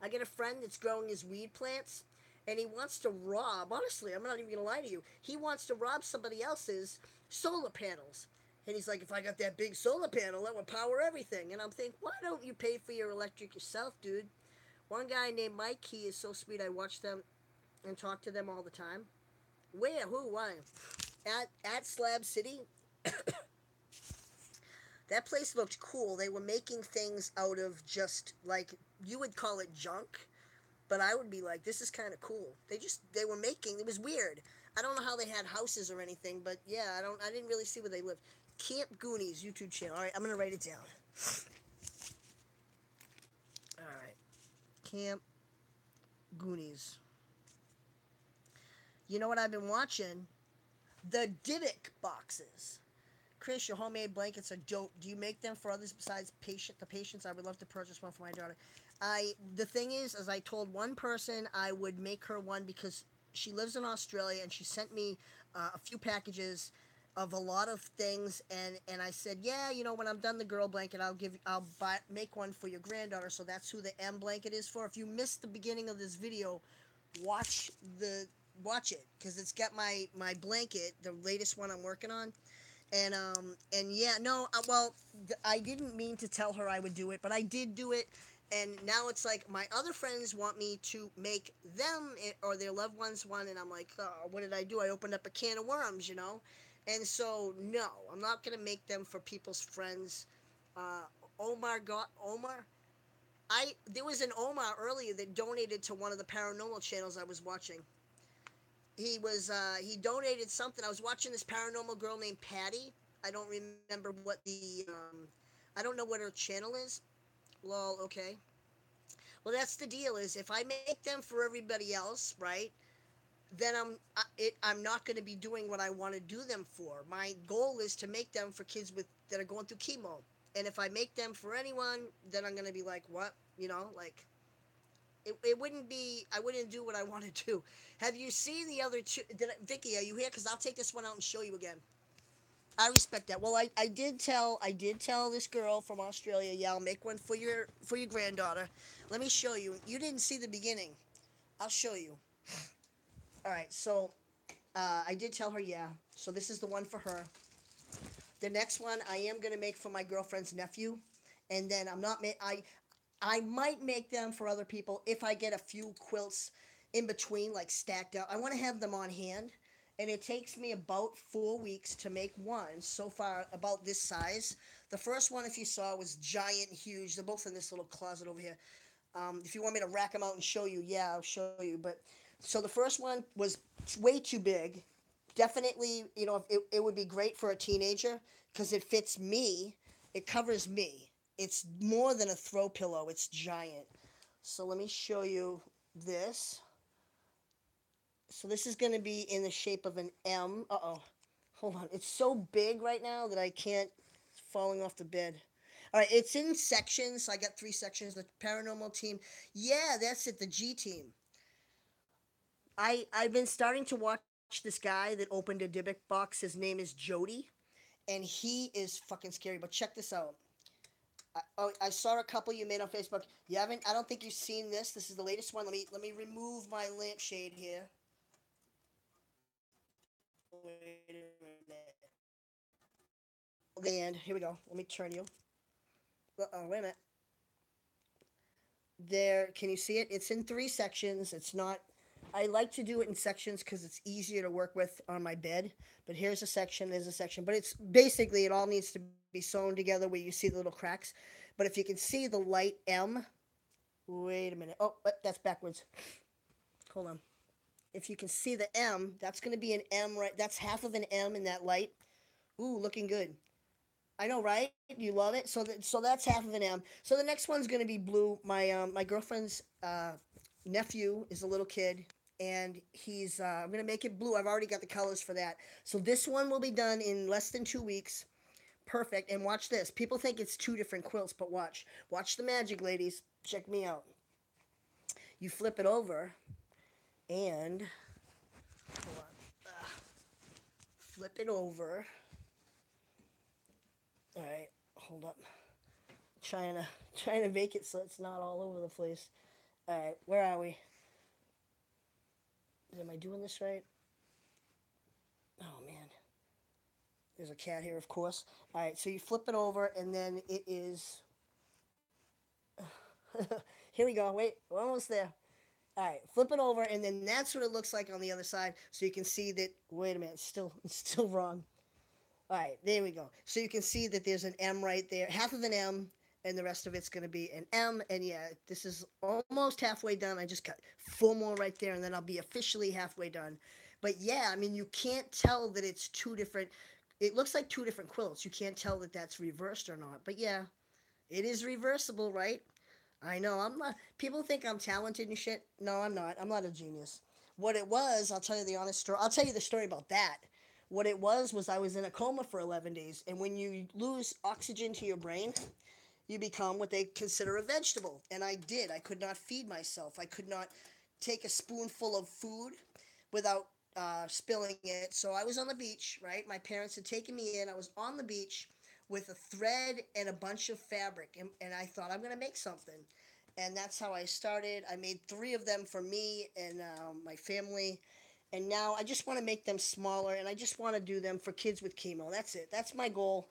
I get a friend that's growing his weed plants, and he wants to rob. Honestly, I'm not even gonna lie to you. He wants to rob somebody else's solar panels. And he's like, if I got that big solar panel, that would power everything. And I'm thinking, why don't you pay for your electric yourself, dude? One guy named Mike, he is so sweet. I watch them and talk to them all the time. Where? Who? Why? At Slab City. That place looked cool. They were making things out of just like you would call it junk, but I would be like, this is kind of cool. They were making. It was weird. I don't know how they had houses or anything, but yeah, I didn't really see where they lived. Camp Goonies YouTube channel. All right, I'm gonna write it down. All right, Camp Goonies. You know what I've been watching? The Dybbuk boxes. Chris, your homemade blankets are dope. Do you make them for others besides the patients? I would love to purchase one for my daughter. The thing is, as I told one person, I would make her one because she lives in Australia and she sent me a few packages of a lot of things, and I said, yeah, when I'm done the girl blanket, make one for your granddaughter. So that's who the M blanket is for. If you missed the beginning of this video, watch watch it because it's got my blanket, the latest one I'm working on. And yeah, no, well, I didn't mean to tell her I would do it, but I did do it. And now it's like my other friends want me to make them or their loved ones one, and I'm like, oh, what did I do? I opened up a can of worms. And so no, I'm not gonna make them for people's friends. Omar. I there was an Omar earlier that donated to one of the paranormal channels I was watching. He donated something. I was watching this paranormal girl named Patty. I don't remember what I don't know what her channel is. Lol. Okay. Well, that's the deal. Is if I make them for everybody else, right? Then I'm not going to be doing what I want to do them for. My goal is to make them for kids with that are going through chemo. And if I make them for anyone, then I'm going to be like, what? Like it wouldn't be. I wouldn't do what I want to do. Have you seen the other two? Vicky, are you here? Because I'll take this one out and show you again. I respect that. Well, I did tell this girl from Australia, yeah, I'll make one for your granddaughter. Let me show you. You didn't see the beginning. I'll show you. All right, so I did tell her, yeah. So this is the one for her. The next one I am gonna make for my girlfriend's nephew, and then I'm not. I might make them for other people if I get a few quilts in between, like stacked up. I want to have them on hand, and it takes me about 4 weeks to make one. So far, about this size. The first one, if you saw, was giant, huge. They're both in this little closet over here. If you want me to rack them out and show you, yeah, I'll show you. But so the first one was way too big. Definitely, it would be great for a teenager because it fits me. It covers me. It's more than a throw pillow. It's giant. So let me show you this. So this is going to be in the shape of an M. Uh-oh. Hold on. It's so big right now that I can't. It's falling off the bed. All right, it's in sections. So I got 3 sections. The paranormal team. Yeah, that's it. The G team. I've been starting to watch this guy that opened a Dybbuk box. His name is Jody, and he is fucking scary. But check this out. I saw a couple you made on Facebook. You haven't. I don't think you've seen this. This is the latest one. Let me remove my lampshade here. Wait a minute. And here we go. Let me turn you. Wait a minute. There, can you see it? It's in 3 sections. It's not. I like to do it in sections because it's easier to work with on my bed. But here's a section. There's a section. But it's basically it all needs to be sewn together where you see the little cracks. But if you can see the light M, wait a minute. Oh, that's backwards. Hold on. If you can see the M, that's going to be an M, right? That's half of an M in that light. Ooh, looking good. I know, right? You love it. So that's half of an M. So the next one's gonna be blue. My girlfriend's nephew is a little kid, and he's I'm gonna make it blue. I've already got the colors for that. So this one will be done in less than 2 weeks. Perfect. And watch this. People think it's 2 different quilts, but watch the magic, ladies. Check me out. You flip it over, and hold on. Flip it over. All right, hold up. Trying to trying to make it so it's not all over the place. All right, where are we? Am I doing this right? Oh man, there's a cat here, of course. All right, so you flip it over, and then it is. Here we go. Wait, we're almost there. All right, flip it over, and then that's what it looks like on the other side. So you can see that. Wait a minute, it's still wrong. All right, there we go. So you can see that there's an M right there, half of an M, and the rest of it's going to be an M. And yeah, this is almost halfway done. I just got 4 more right there, and then I'll be officially halfway done. But yeah, I mean, you can't tell that it's 2 different. It looks like 2 different quilts. You can't tell that that's reversed or not. But yeah, it is reversible, right? I know. I'm not. People think I'm talented and shit. No, I'm not. I'm not a genius. What it was, I'll tell you the honest story. I'll tell you the story about that. What it was I was in a coma for 11 days, and when you lose oxygen to your brain, you become what they consider a vegetable. And I did. I could not feed myself. I could not take a spoonful of food without spilling it. So I was on the beach, right? My parents had taken me in. I was on the beach with a thread and a bunch of fabric, and I thought I'm gonna make something. And that's how I started. I made 3 of them for me and my family, and now I just want to make them smaller, and I just want to do them for kids with chemo. That's it. That's my goal.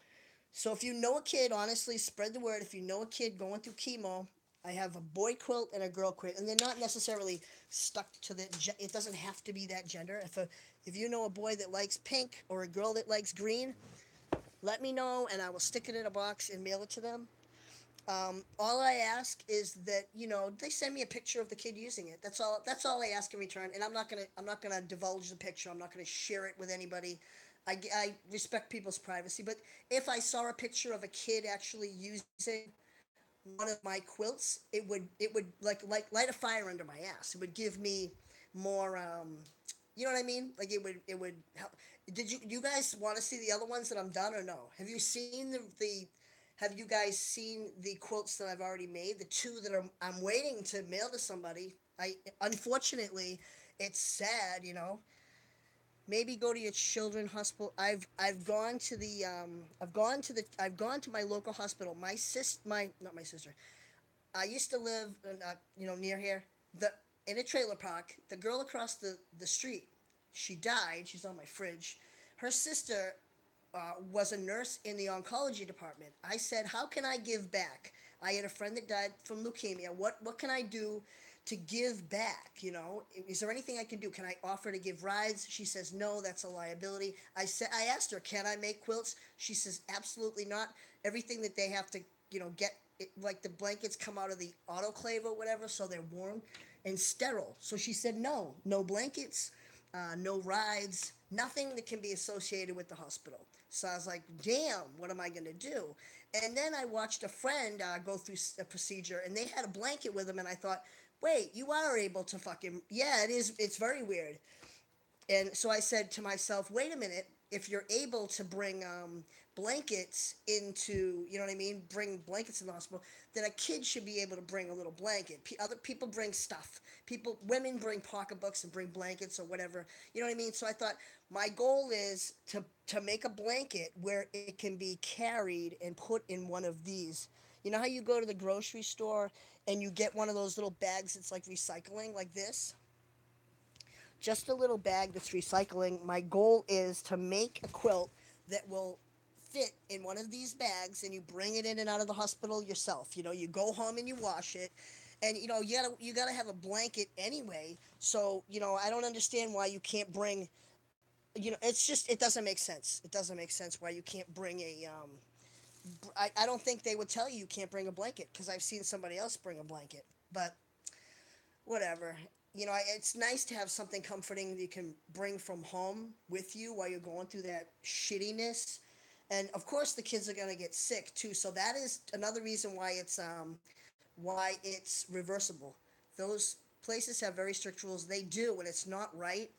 So if you know a kid, honestly, spread the word. If you know a kid going through chemo, I have a boy quilt and a girl quilt, and they're not necessarily stuck to the. It doesn't have to be that gender. If you know a boy that likes pink or a girl that likes green, let me know, and I will stick it in a box and mail it to them. All I ask is that they send me a picture of the kid using it. That's all. That's all I ask in return. And I'm not gonna divulge the picture. I'm not gonna share it with anybody. I respect people's privacy. But if I saw a picture of a kid actually using one of my quilts, it would like light a fire under my ass. It would give me more. You know what I mean? Like it would help. Did you guys want to see the other ones that I'm done or no? Have you seen the have you guys seen the quotes that I've already made? The two that I'm waiting to mail to somebody. I unfortunately, it's sad. Maybe go to your children's hospital. I've gone to the I've gone to my local hospital. My not my sister. I used to live near here. The In a trailer park. The girl across the street, she died. She's on my fridge. Her sister was a nurse in the oncology department. I said, "How can I give back?" I had a friend that died from leukemia. What can I do to give back? Is there anything I can do? Can I offer to give rides? She says, "No, that's a liability." I asked her, "Can I make quilts?" She says, "Absolutely not. Everything that they have to, get like the blankets come out of the autoclave or whatever, so they're warm and sterile." So she said, "No, no blankets, no rides, nothing that can be associated with the hospital." So I was like, "Damn, what am I gonna do?" And then I watched a friend go through a procedure, and they had a blanket with them, and I thought, "Wait, you are able to fucking yeah, it is. It's very weird." And so I said to myself, "Wait a minute. If you're able to bring blankets into, you know what I mean, bring blankets in the hospital, then a kid should be able to bring a little blanket. Other people bring stuff. Women bring pocketbooks and bring blankets or whatever. You know what I mean? So I thought my goal is to make a blanket where it can be carried and put in one of these. You know how you go to the grocery store and you get one of those little bags that's like recycling, like this? Just a little bag that's recycling. My goal is to make a quilt that will fit in one of these bags, and you bring it in and out of the hospital yourself. You go home and you wash it. And you gotta have a blanket anyway. So I don't understand why you can't bring. It doesn't make sense. It doesn't make sense why you can't bring a. I don't think they would tell you can't bring a blanket because I've seen somebody else bring a blanket. But whatever. It's nice to have something comforting that you can bring from home with you while you're going through that shittiness. And of course, the kids are gonna get sick too. So that is another reason why it's reversible. Those places have very strict rules. They do, and it's not right.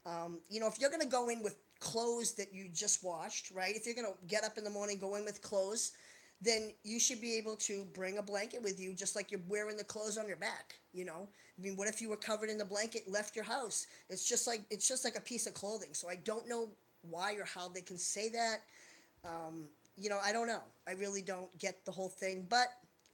If you're gonna go in with clothes that you just washed, right? If you're gonna get up in the morning, go in with clothes, then you should be able to bring a blanket with you, just like you're wearing the clothes on your back. I mean, what if you were covered in the blanket, left your house? It's just like a piece of clothing. So I don't know why or how they can say that. I don't know. I really don't get the whole thing, but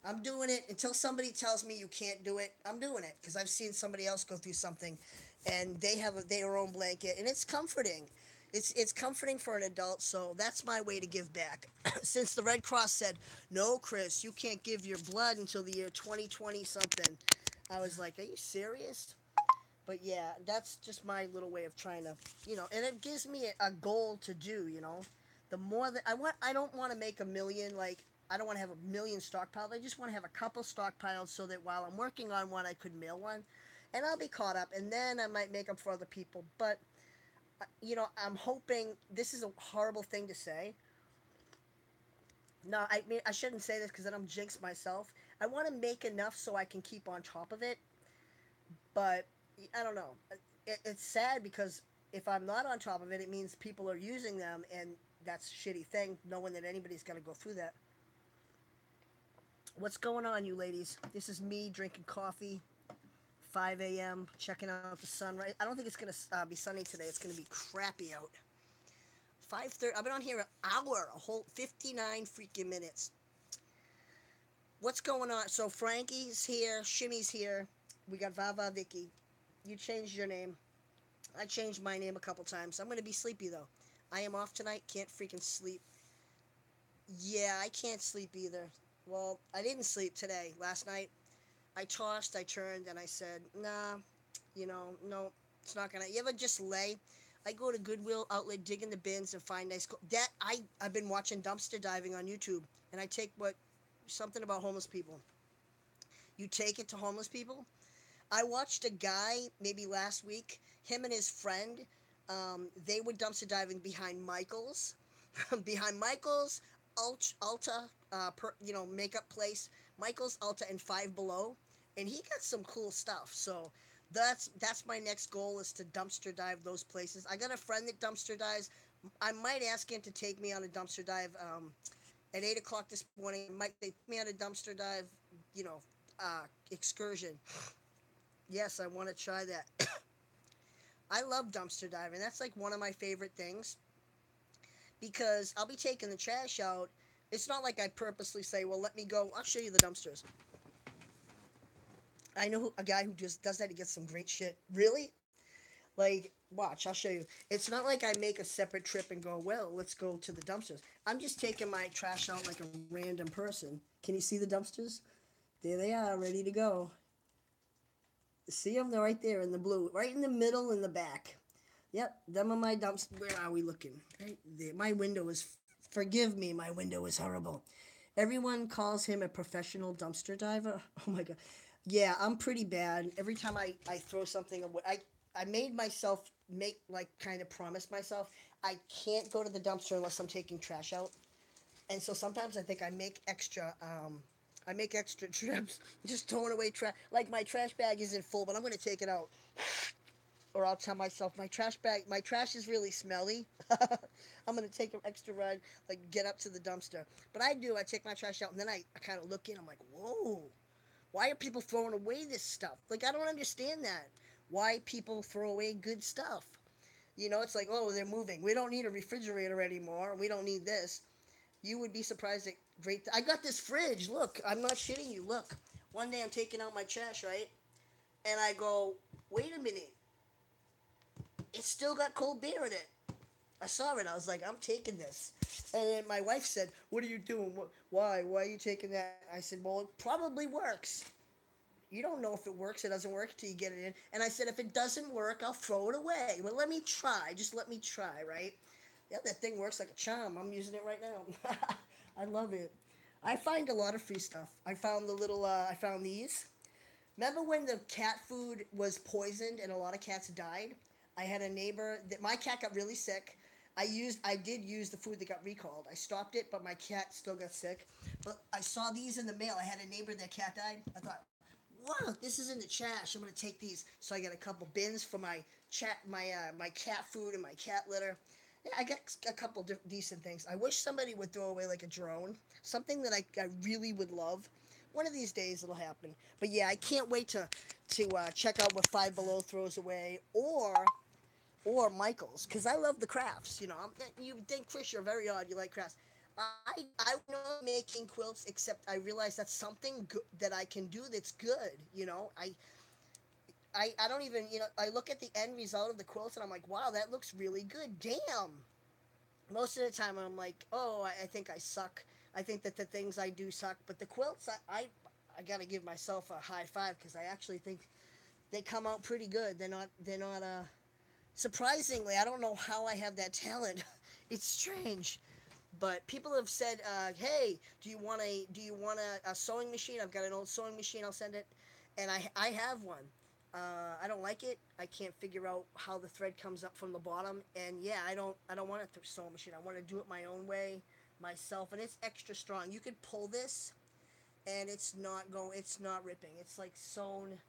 I'm doing it until somebody tells me you can't do it. I'm doing it because I've seen somebody else go through something, and they have their own blanket, and it's comforting. It's comforting for an adult, so that's my way to give back. Since the Red Cross said, "No, Chris, you can't give your blood until the year 2020 something," I was like, "Are you serious?" But yeah, that's just my little way of trying to, and it gives me a goal to do. The more that I don't want to make a million. Like, I don't want to have a million stockpiled. I just want to have a couple stockpiled so that while I'm working on one, I could mail one, and I'll be caught up, and then I might make up for other people. But I'm hoping, this is a horrible thing to say. No, I mean, I shouldn't say this because then I'm jinx myself. I want to make enough so I can keep on top of it, but I don't know. It's sad because if I'm not on top of it, it means people are using them, and that's a shitty thing, knowing that anybody's going to go through that. What's going on, you ladies? This is me drinking coffee, 5 a.m., checking out the sunrise. I don't think it's going to be sunny today. It's going to be crappy out. 5:30. I've been on here an hour, a whole 59 freaking minutes. What's going on? So Frankie's here, Shimmy's here. We got Vava Vicky. You changed your name. I changed my name a couple times. I'm gonna be sleepy though. I am off tonight. Can't freaking sleep. Yeah, I can't sleep either. Well, I didn't sleep today. Last night, I tossed, I turned, and I said, nah, no, it's not gonna. You ever just lay? I go to Goodwill outlet, dig in the bins, and find nice. That I've been watching dumpster diving on YouTube, and I take what something about homeless people. You take it to homeless people. I watched a guy maybe last week. Him and his friend, they were dumpster diving behind Michaels, behind Michaels, Ulta, makeup place, Michaels, Ulta, and Five Below, and he got some cool stuff. So that's my next goal is to dumpster dive those places. I got a friend that dumpster dives. I might ask him to take me on a dumpster dive at 8 o'clock this morning. I might they take me on a dumpster dive, you know, excursion. Yes, I want to try that. I love dumpster diving. That's like one of my favorite things because I'll be taking the trash out. It's not like I purposely say, "Well, let me go. I'll show you the dumpsters." I know a guy who just does that. He gets some great shit. Really? Like, watch. I'll show you. It's not like I make a separate trip and go, "Well, let's go to the dumpsters." I'm just taking my trash out like a random person. Can you see the dumpsters? There they are, ready to go. See them? They're right there in the blue, right in the middle in the back. Yep, them are my dumps. Where are we looking? Right there. My window is. Forgive me, my window is horrible. Everyone calls him a professional dumpster diver. Oh my god. Yeah, I'm pretty bad. Every time I throw something away, I made myself make like kind of promise myself I can't go to the dumpster unless I'm taking trash out. And so sometimes I think I make extra trips, just throwing away trash. Like my trash bag isn't full, but I'm gonna take it out or I'll tell myself my trash is really smelly. I'm gonna take an extra run, like get up to the dumpster. But I do. I take my trash out, and then I kind of look in. I'm like, whoa, why are people throwing away this stuff? Like I don't understand that. Why people throw away good stuff? It's like, oh, they're moving. We don't need a refrigerator anymore. We don't need this. You would be surprised at great. I got this fridge. Look, I'm not shitting you. Look, one day I'm taking out my trash, right? And I go, wait a minute, it's still got cold beer in it. I saw it. I was like, I'm taking this. And then my wife said, what are you doing? Why? Why are you taking that? I said, well, it probably works. You don't know if it works. It doesn't work until you get it in. And I said, if it doesn't work, I'll throw it away. Well, let me try. Just let me try, right? Yeah, that thing works like a charm. I'm using it right now. I love it. I find a lot of free stuff. I found I found these. Remember when the cat food was poisoned and a lot of cats died? I had a neighbor that my cat got really sick. I did use the food that got recalled. I stopped it, but my cat still got sick. But I saw these in the mail. I had a neighbor that cat died. I thought, wow, this is in the trash. I'm gonna take these. So I got a couple bins for my cat food and my cat litter. Yeah, I got a couple decent things. I wish somebody would throw away like a drone, something that I really would love. One of these days it'll happen. But yeah, I can't wait to check out what Five Below throws away or Michaels because I love the crafts. You think Chris, you're very odd. You like crafts. I know making quilts, except I realize that's something that I can do that's good. I don't even I look at the end result of the quilts and I'm like, wow, that looks really good. Damn. Most of the time I'm like, oh, I think I suck. I think that the things I do suck. But the quilts, I gotta give myself a high five because I actually think they come out pretty good. They're not. Surprisingly, I don't know how I have that talent. It's strange. But people have said, "Hey, do you want a sewing machine? I've got an old sewing machine. I'll send it." And I have one. I don't like it. I can't figure out how the thread comes up from the bottom. And yeah, I don't want a sewing machine. I want to do it my own way, myself. And it's extra strong. You could pull this, and It's not ripping. It's like sewn,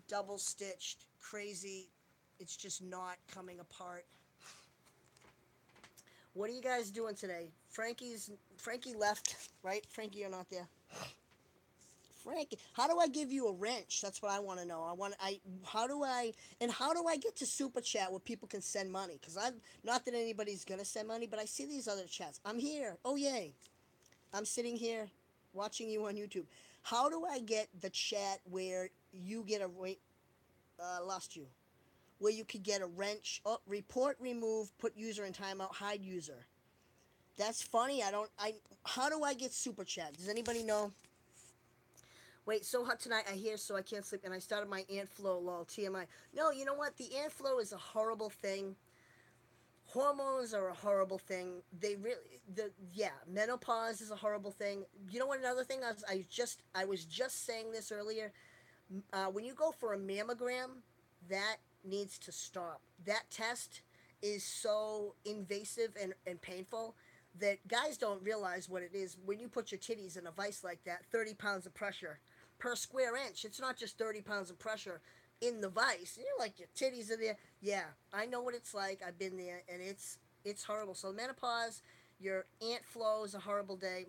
double stitched, crazy. It's just not coming apart. What are you guys doing today? Frankie left, right? Frankie, you're not there. Frankie, how do I give you a wrench? That's what I want to know. How do I get to super chat where people can send money? Because I'm not that anybody's gonna send money, but I see these other chats. I'm here. Oh yay! I'm sitting here watching you on YouTube. How do I get the chat where you get a wait? Lost you. Where you could get a wrench. Oh, report, remove, put user in timeout, hide user. That's funny. I don't. I. How do I get super chat? Does anybody know? Wait, so hot tonight. I hear so I can't sleep, and I started my ant flow. Lol. TMI. No, you know what? The ant flow is a horrible thing. Hormones are a horrible thing. They really the yeah, menopause is a horrible thing. You know what? Another thing I was just saying this earlier. When you go for a mammogram, that needs to stop. That test is so invasive and painful that guys don't realize what it is when you put your titties in a vice like that. 30 pounds of pressure per square inch. It's not just 30 pounds of pressure in the vice. You're like your titties are there. Yeah, I know what it's like. I've been there, and it's horrible. So menopause, your Aunt Flo is a horrible day.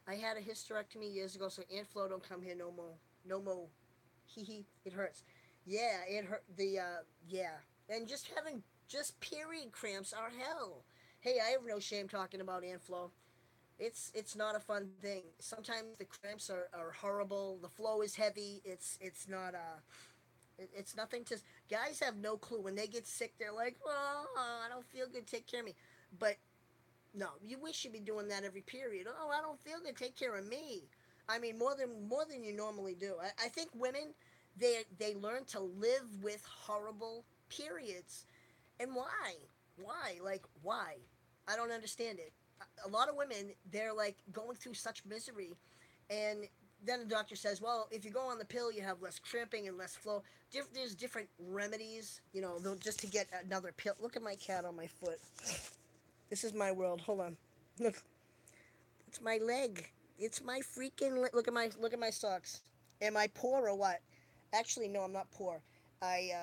I had a hysterectomy years ago, so Aunt Flo don't come here no more. No more. Hee hee. It hurts. Yeah, it hurt. Yeah, and just having just period cramps are hell. Hey, I have no shame talking about Aunt Flo. It's not a fun thing. Sometimes the cramps are horrible. The flow is heavy. It's not it's nothing to. Guys have no clue when they get sick. They're like, oh, I don't feel good. Take care of me. But no, we should be doing that every period. Oh, I don't feel good. Take care of me. I mean, more than you normally do. I think women they learn to live with horrible periods, and why? Why? Like why? I don't understand it. A lot of women they're like going through such misery, and then the doctor says, well, if you go on the pill, you have less cramping and less flow. There's different remedies, just to get another pill. Look at my cat on my foot. This is my world. Hold on. Look, it's my leg. It's my freaking look at my socks. Am I poor or what? Actually, no, I'm not poor. I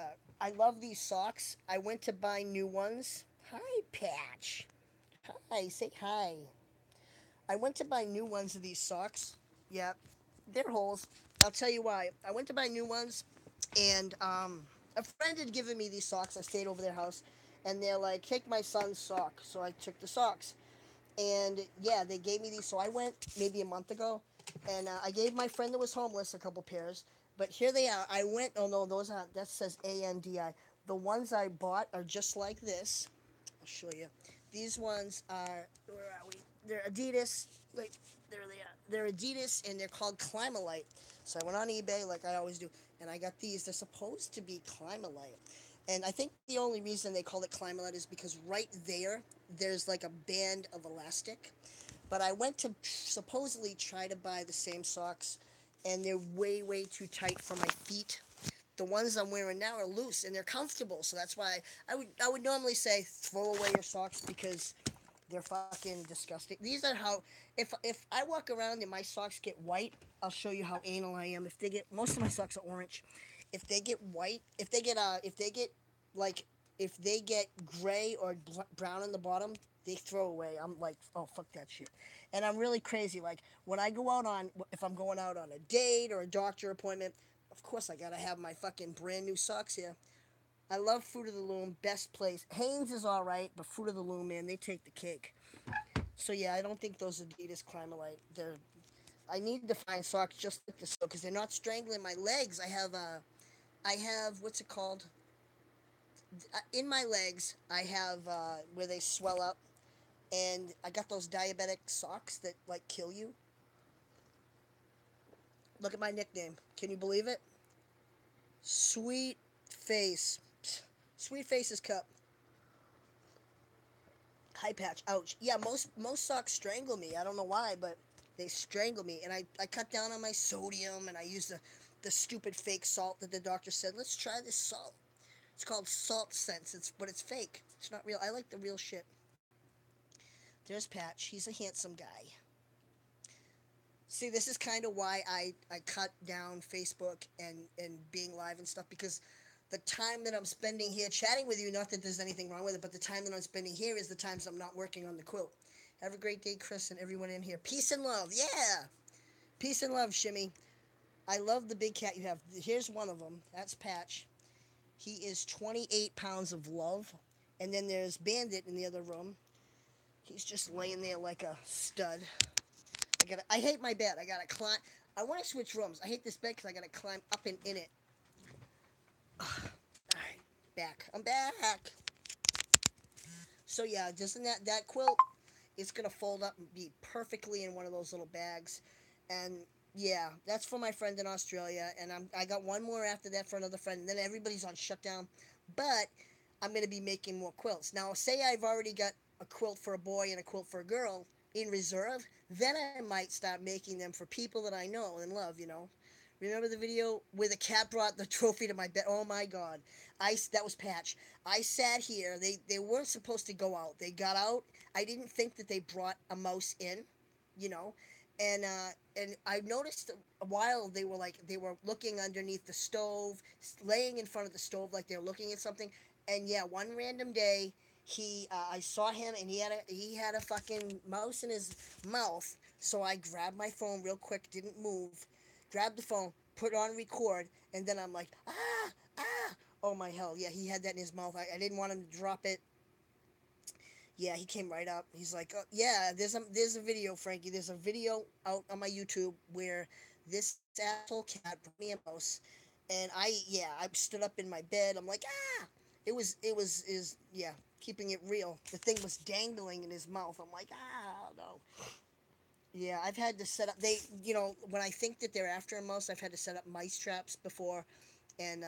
love these socks. I went to buy new ones. Hi, Patch. Hi, say hi. I went to buy new ones of these socks. Yeah, they're holes. I'll tell you why. I went to buy new ones, and a friend had given me these socks. I stayed over their house, and they're like, "Take my son's sock." So I took the socks, and yeah, they gave me these. So I went maybe a month ago, and I gave my friend that was homeless a couple pairs. But here they are. I went. Oh no, those aren't. That says ANDI. The ones I bought are just like this. I'll show you. These ones are where are we? They're Adidas. Like there they are. They're Adidas and they're called Climalite. So I went on eBay like I always do, and I got these. They're supposed to be Climalite, and I think the only reason they call it Climalite is because right there, there's like a band of elastic. But I went to supposedly try to buy the same socks, and they're way too tight for my feet. The ones I'm wearing now are loose and they're comfortable, so that's why I would normally say throw away your socks because they're fucking disgusting. These are how if I walk around and my socks get white, I'll show you how anal I am. If they get most of my socks are orange. If they get white, if they get like if they get gray or brown on the bottom, they throw away. I'm like, oh fuck that shit. And I'm really crazy. Like when I go out on if I'm going out on a date or a doctor appointment, of course I gotta have my fucking brand new socks here. I love Fruit of the Loom, best place. Hanes is all right, but Fruit of the Loom, man, they take the cake. So yeah, I don't think those Adidas Climalite. They're. I need to find socks just like this because they're not strangling my legs. I have what's it called? In my legs, I have where they swell up, and I got those diabetic socks that like kill you. Look at my nickname. Can you believe it? Sweet face. Sweet face's cup. High patch. Ouch. Yeah, most socks strangle me. I don't know why, but they strangle me. And I cut down on my sodium and I use the stupid fake salt that the doctor said, let's try this salt. It's called Salt Sense. But it's fake. It's not real. I like the real shit. There's Patch. He's a handsome guy. See, this is kind of why I cut down Facebook and being live and stuff because the time that I'm spending here chatting with you, not that there's anything wrong with it, but the time that I'm spending here is the times I'm not working on the quilt. Have a great day, Chris, and everyone in here. Peace and love. Yeah. Peace and love, Shimmy. I love the big cat you have. Here's one of them. That's Patch. He is 28 pounds of love. And then there's Bandit in the other room. He's just laying there like a stud. I hate my bed. I gotta climb. I want to switch rooms. I hate this bed because I gotta climb up and in it. Alright, back. I'm back. So yeah, doesn't that quilt? It's gonna fold up and be perfectly in one of those little bags, and yeah, that's for my friend in Australia. And I got one more after that for another friend. And then everybody's on shutdown, but I'm going to be making more quilts. Now, say I've already got a quilt for a boy and a quilt for a girl in reserve, then I might start making them for people that I know and love, you know. Remember the video where the cat brought the trophy to my bed? Oh my God, that was Patch. I sat here. They weren't supposed to go out. They got out. I didn't think that they brought a mouse in, you know, and I noticed a while they were looking underneath the stove, laying in front of the stove like they were looking at something. And yeah, one random day I saw him and he had a fucking mouse in his mouth. So I grabbed my phone real quick, didn't move, grabbed the phone, put on record, and then I'm like, ah. Oh my hell, yeah, he had that in his mouth. I didn't want him to drop it. Yeah, he came right up. He's like, oh, yeah, there's a video, Frankie. There's a video out on my YouTube where this asshole cat brought me a mouse, and I stood up in my bed. I'm like, ah. It was is yeah, keeping it real. The thing was dangling in his mouth. I'm like, ah, no. Yeah, I've had to set up. When I think that they're after a mouse, I've had to set up mice traps before, and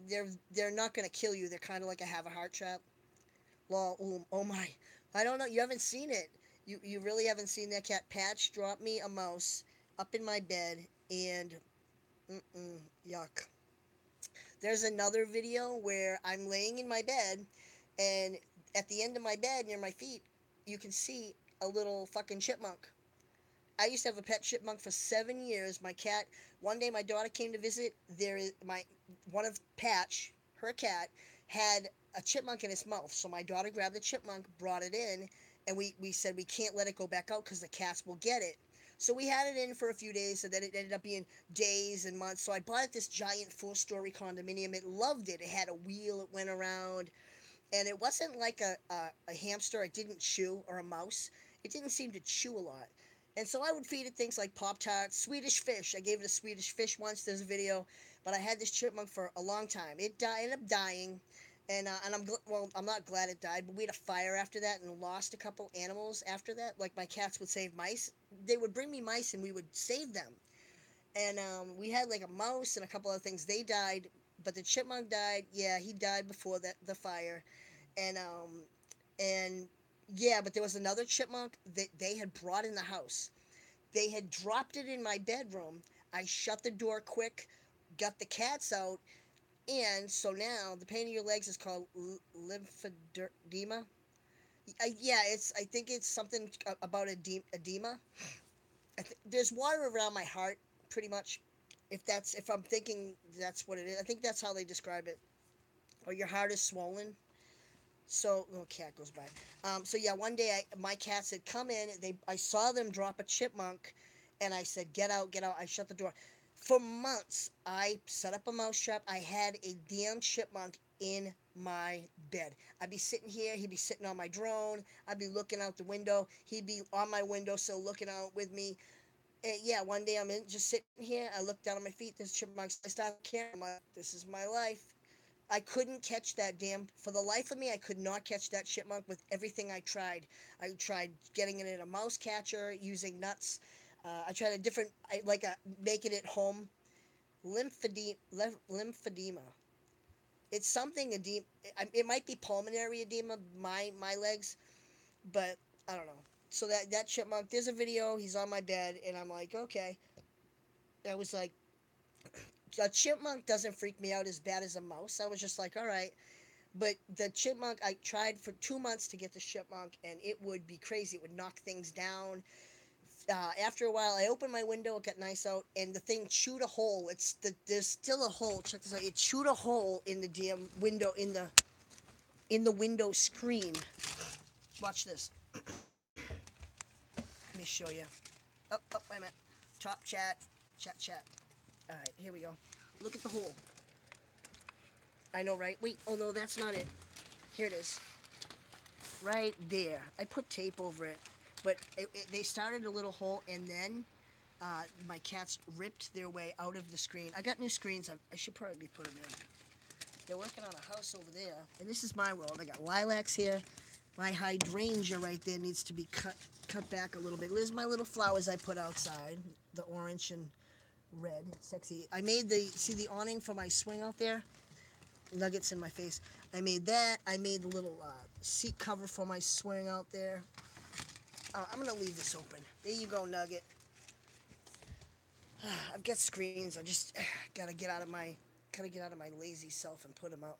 they're not gonna kill you. They're kind of like a have a heart trap. Well, oh my, I don't know. You haven't seen it. You really haven't seen that cat. Patch dropped me a mouse up in my bed, and yuck. There's another video where I'm laying in my bed, and at the end of my bed near my feet, you can see a little fucking chipmunk. I used to have a pet chipmunk for 7 years. My cat. One day, my daughter came to visit. There is my one of Patch, her cat, had a chipmunk in its mouth. So my daughter grabbed the chipmunk, brought it in, and we said we can't let it go back out because the cats will get it. So we had it in for a few days, and then it ended up being days and months. So I bought this giant 4-story condominium. It loved it. It had a wheel. It went around, and it wasn't like a hamster. It didn't chew, or a mouse. It didn't seem to chew a lot. And so I would feed it things like Pop Tarts, Swedish fish. I gave it a Swedish fish once. There's a video, but I had this chipmunk for a long time. It ended up dying, and I'm not glad it died. But we had a fire after that and lost a couple animals after that. Like my cats would save mice. They would bring me mice and we would save them. And we had like a mouse and a couple other things. They died, but the chipmunk died. Yeah, he died before the fire, and yeah, but there was another chipmunk that they had brought in the house. They had dropped it in my bedroom. I shut the door quick, got the cats out, and so now the pain in your legs is called lymphedema. Yeah, I think it's something about edema. There's water around my heart, pretty much. If I'm thinking that's what it is, I think that's how they describe it. Or your heart is swollen. So, little cat goes by. So yeah, one day my cats had come in. I saw them drop a chipmunk, and I said, "Get out, get out!" I shut the door. For months, I set up a mouse trap. I had a damn chipmunk in my bed. I'd be sitting here. He'd be sitting on my drone. I'd be looking out the window. He'd be on my windowsill looking out with me. And yeah, one day just sitting here. I look down at my feet. There's chipmunks. I start caring. I'm like, this is my life. I couldn't catch that for the life of me, I could not catch that chipmunk with everything I tried. I tried getting it in a mouse catcher, using nuts. I tried a different, making it home. Lymphedema. It's something edema. It might be pulmonary edema, my legs, but I don't know. So that chipmunk, there's a video, he's on my bed, and I'm like, okay. I was like, a chipmunk doesn't freak me out as bad as a mouse. I was just like, all right. But the chipmunk, I tried for 2 months to get the chipmunk, and it would be crazy. It would knock things down. After a while, I opened my window, it got nice out, and the thing chewed a hole. There's still a hole. Check this out. It chewed a hole in the damn window, in the window screen. Watch this. Let me show you. Oh, wait a minute. Top chat. All right, here we go. Look at the hole. I know, right? Wait, oh no, that's not it. Here it is. Right there. I put tape over it. But they started a little hole, and then my cats ripped their way out of the screen. I got new screens. I should probably put them in. They're working on a house over there. And this is my world. I got lilacs here. My hydrangea right there needs to be cut back a little bit. There's my little flowers I put outside. The orange and red. Sexy. I made see the awning for my swing out there? Nuggets in my face. I made that. I made the little seat cover for my swing out there. I'm gonna leave this open. There you go, Nugget. I've got screens. I just gotta get out of my lazy self and put them up.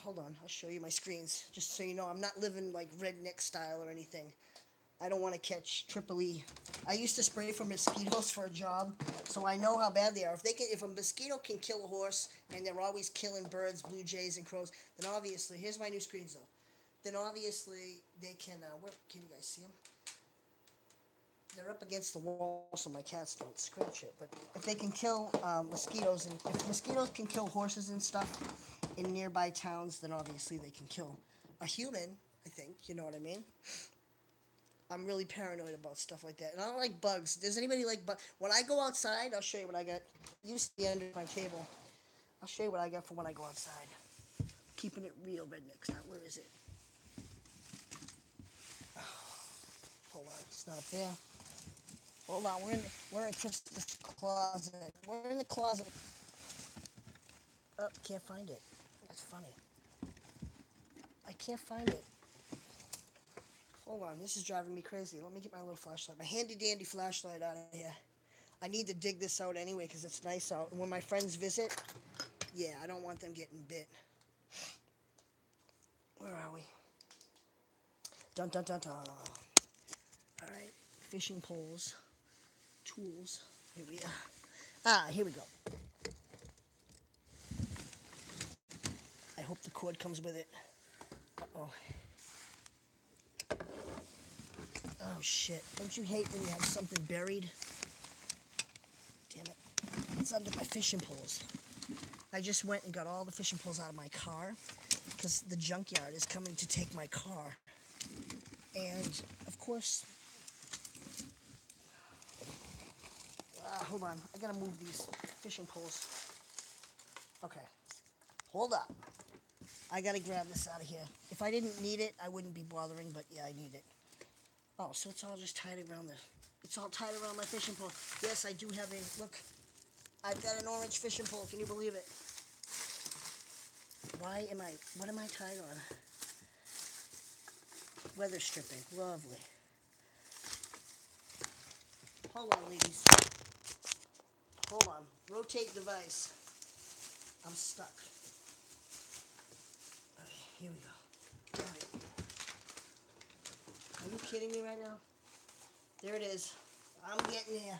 Hold on. I'll show you my screens just so you know I'm not living like redneck style or anything. I don't want to catch triple E. I used to spray for mosquitoes for a job, so I know how bad they are. If a mosquito can kill a horse, and they're always killing birds, blue jays, and crows, then obviously, here's my new screens though. Then obviously they can. Where can you guys see them? They're up against the wall, so my cats don't scratch it. But if they can kill mosquitoes, and if mosquitoes can kill horses and stuff in nearby towns, then obviously they can kill a human. I think you know what I mean. I'm really paranoid about stuff like that. And I don't like bugs. Does anybody like bugs? When I go outside, I'll show you what I got. You see under my table. I'll show you what I got for when I go outside. Keeping it real, rednecks. Now, where is it? Hold on, it's not up there. Hold on, we're in Krista's closet. We're in the closet. Oh, can't find it. That's funny. I can't find it. Hold on, this is driving me crazy. Let me get my little flashlight, my handy dandy flashlight out of here. I need to dig this out anyway because it's nice out. And when my friends visit, yeah, I don't want them getting bit. Where are we? Dun dun dun dun. All right, fishing poles, tools. Here we are. Here we go. I hope the cord comes with it. Uh-oh. Oh shit! Don't you hate when you have something buried? Damn it! It's under my fishing poles. I just went and got all the fishing poles out of my car because the junkyard is coming to take my car. And of course, hold on. I gotta move these fishing poles. Okay, hold up. I gotta grab this out of here. If I didn't need it, I wouldn't be bothering, but yeah, I need it. Oh, so it's all just tied around it's all tied around my fishing pole. Yes, I do have look, I've got an orange fishing pole. Can you believe it? What am I tied on? Weather stripping. Lovely. Hold on, ladies. Hold on. Rotate device. I'm stuck. Okay, here we go. Got it. Are you kidding me right now? There it is. I'm getting there.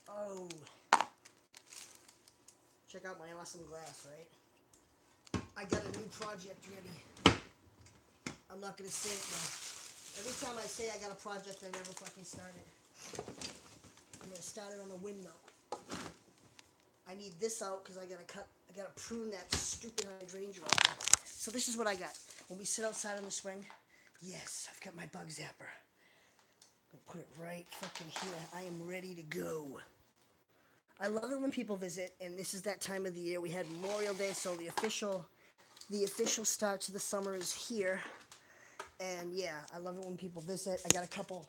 Oh. Check out my awesome glass, right? I got a new project ready. I'm not going to say it though. Every time I say I got a project, I never fucking start it. I'm going to start it on a whim though. I need this out because I gotta prune that stupid hydrangea off. So this is what I got. When we sit outside on the swing, yes, I've got my bug zapper. I'm gonna put it right fucking here. I am ready to go. I love it when people visit, and this is that time of the year. We had Memorial Day, so the official start to the summer is here. And yeah, I love it when people visit. I get a couple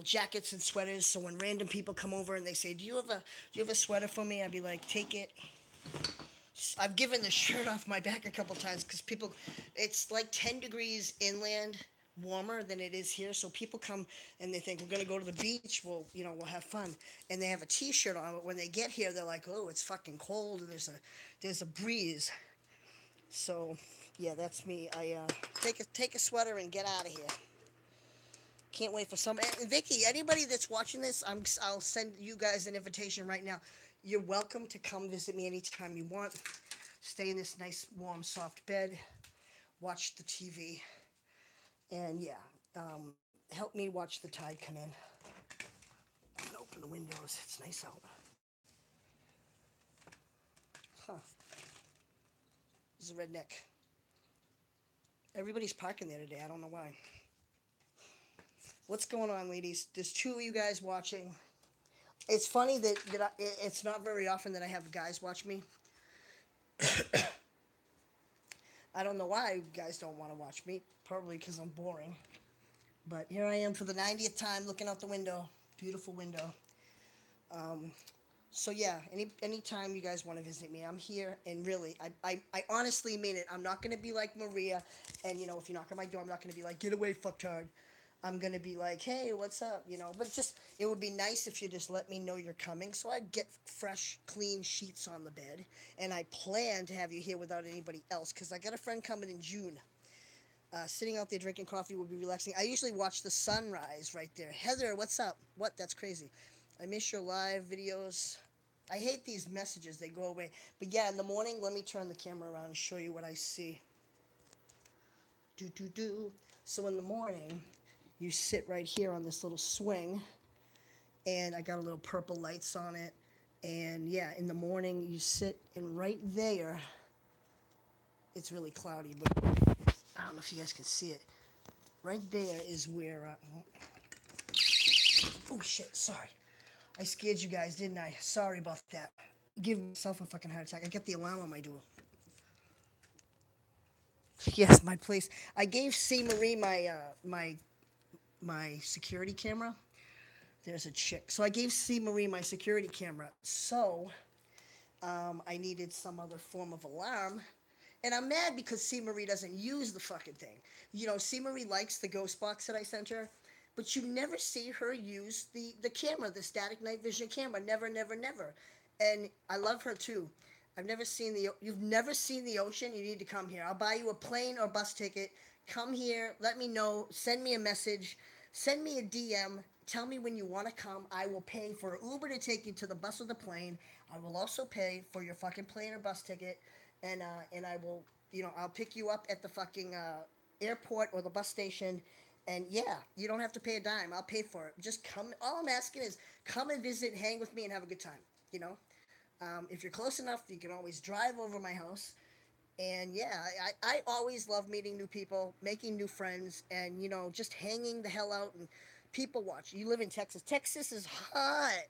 jackets and sweaters, so when random people come over and they say, do you have a sweater for me? I'd be like, take it. I've given the shirt off my back a couple times because it's like 10 degrees inland warmer than it is here. So people come and they think we're going to go to the beach. Well, we'll have fun. And they have a t-shirt on, but when they get here, they're like, oh, it's fucking cold. And there's a breeze. So yeah, that's me. I take a sweater and get out of here. Can't wait for some. And Vicky, anybody that's watching this, I'll send you guys an invitation right now. You're welcome to come visit me anytime you want. Stay in this nice, warm, soft bed. Watch the TV. And yeah, help me watch the tide come in. I can open the windows. It's nice out. Huh. This is a redneck. Everybody's parking there today. I don't know why. What's going on, ladies? There's two of you guys watching. It's funny that it's not very often that I have guys watch me. I don't know why you guys don't want to watch me. Probably because I'm boring. But here I am for the 90th time looking out the window. Beautiful window. So yeah, anytime you guys want to visit me, I'm here. And really, I honestly mean it. I'm not gonna be like Maria, and if you knock on my door, I'm not gonna be like, get away, fucktard. I'm gonna be like, hey, what's up? But just it would be nice if you just let me know you're coming, so I'd get fresh, clean sheets on the bed. And I plan to have you here without anybody else, because I got a friend coming in June. Sitting out there drinking coffee will be relaxing. I usually watch the sunrise right there. Heather, what's up? What? That's crazy. I miss your live videos. I hate these messages, they go away. But yeah, in the morning, let me turn the camera around and show you what I see. Do, do, do. So in the morning, you sit right here on this little swing, and I got a little purple lights on it. And yeah, in the morning, you sit, and right there, it's really cloudy, but I don't know if you guys can see it. Right there is where, oh shit, sorry. I scared you guys, didn't I? Sorry about that. Give myself a fucking heart attack. I got the alarm on my door. Yes, my place. I gave C Marie my security camera. There's a chick. So I gave C Marie my security camera. So I needed some other form of alarm. And I'm mad because C Marie doesn't use the fucking thing. C Marie likes the ghost box that I sent her, but you never see her use the camera, the static night vision camera. Never, never, never. And I love her too. You've never seen the ocean. You need to come here. I'll buy you a plane or bus ticket. Come here. Let me know. Send me a message. Send me a DM. Tell me when you want to come. I will pay for an Uber to take you to the bus or the plane. I will also pay for your fucking plane or bus ticket, and I will, I'll pick you up at the fucking airport or the bus station. And yeah, you don't have to pay a dime. I'll pay for it. Just come. All I'm asking is come and visit, hang with me, and have a good time. You know. If you're close enough, you can always drive over my house. And yeah, I always love meeting new people, making new friends, and just hanging the hell out and people watch. You live in Texas. Texas is hot.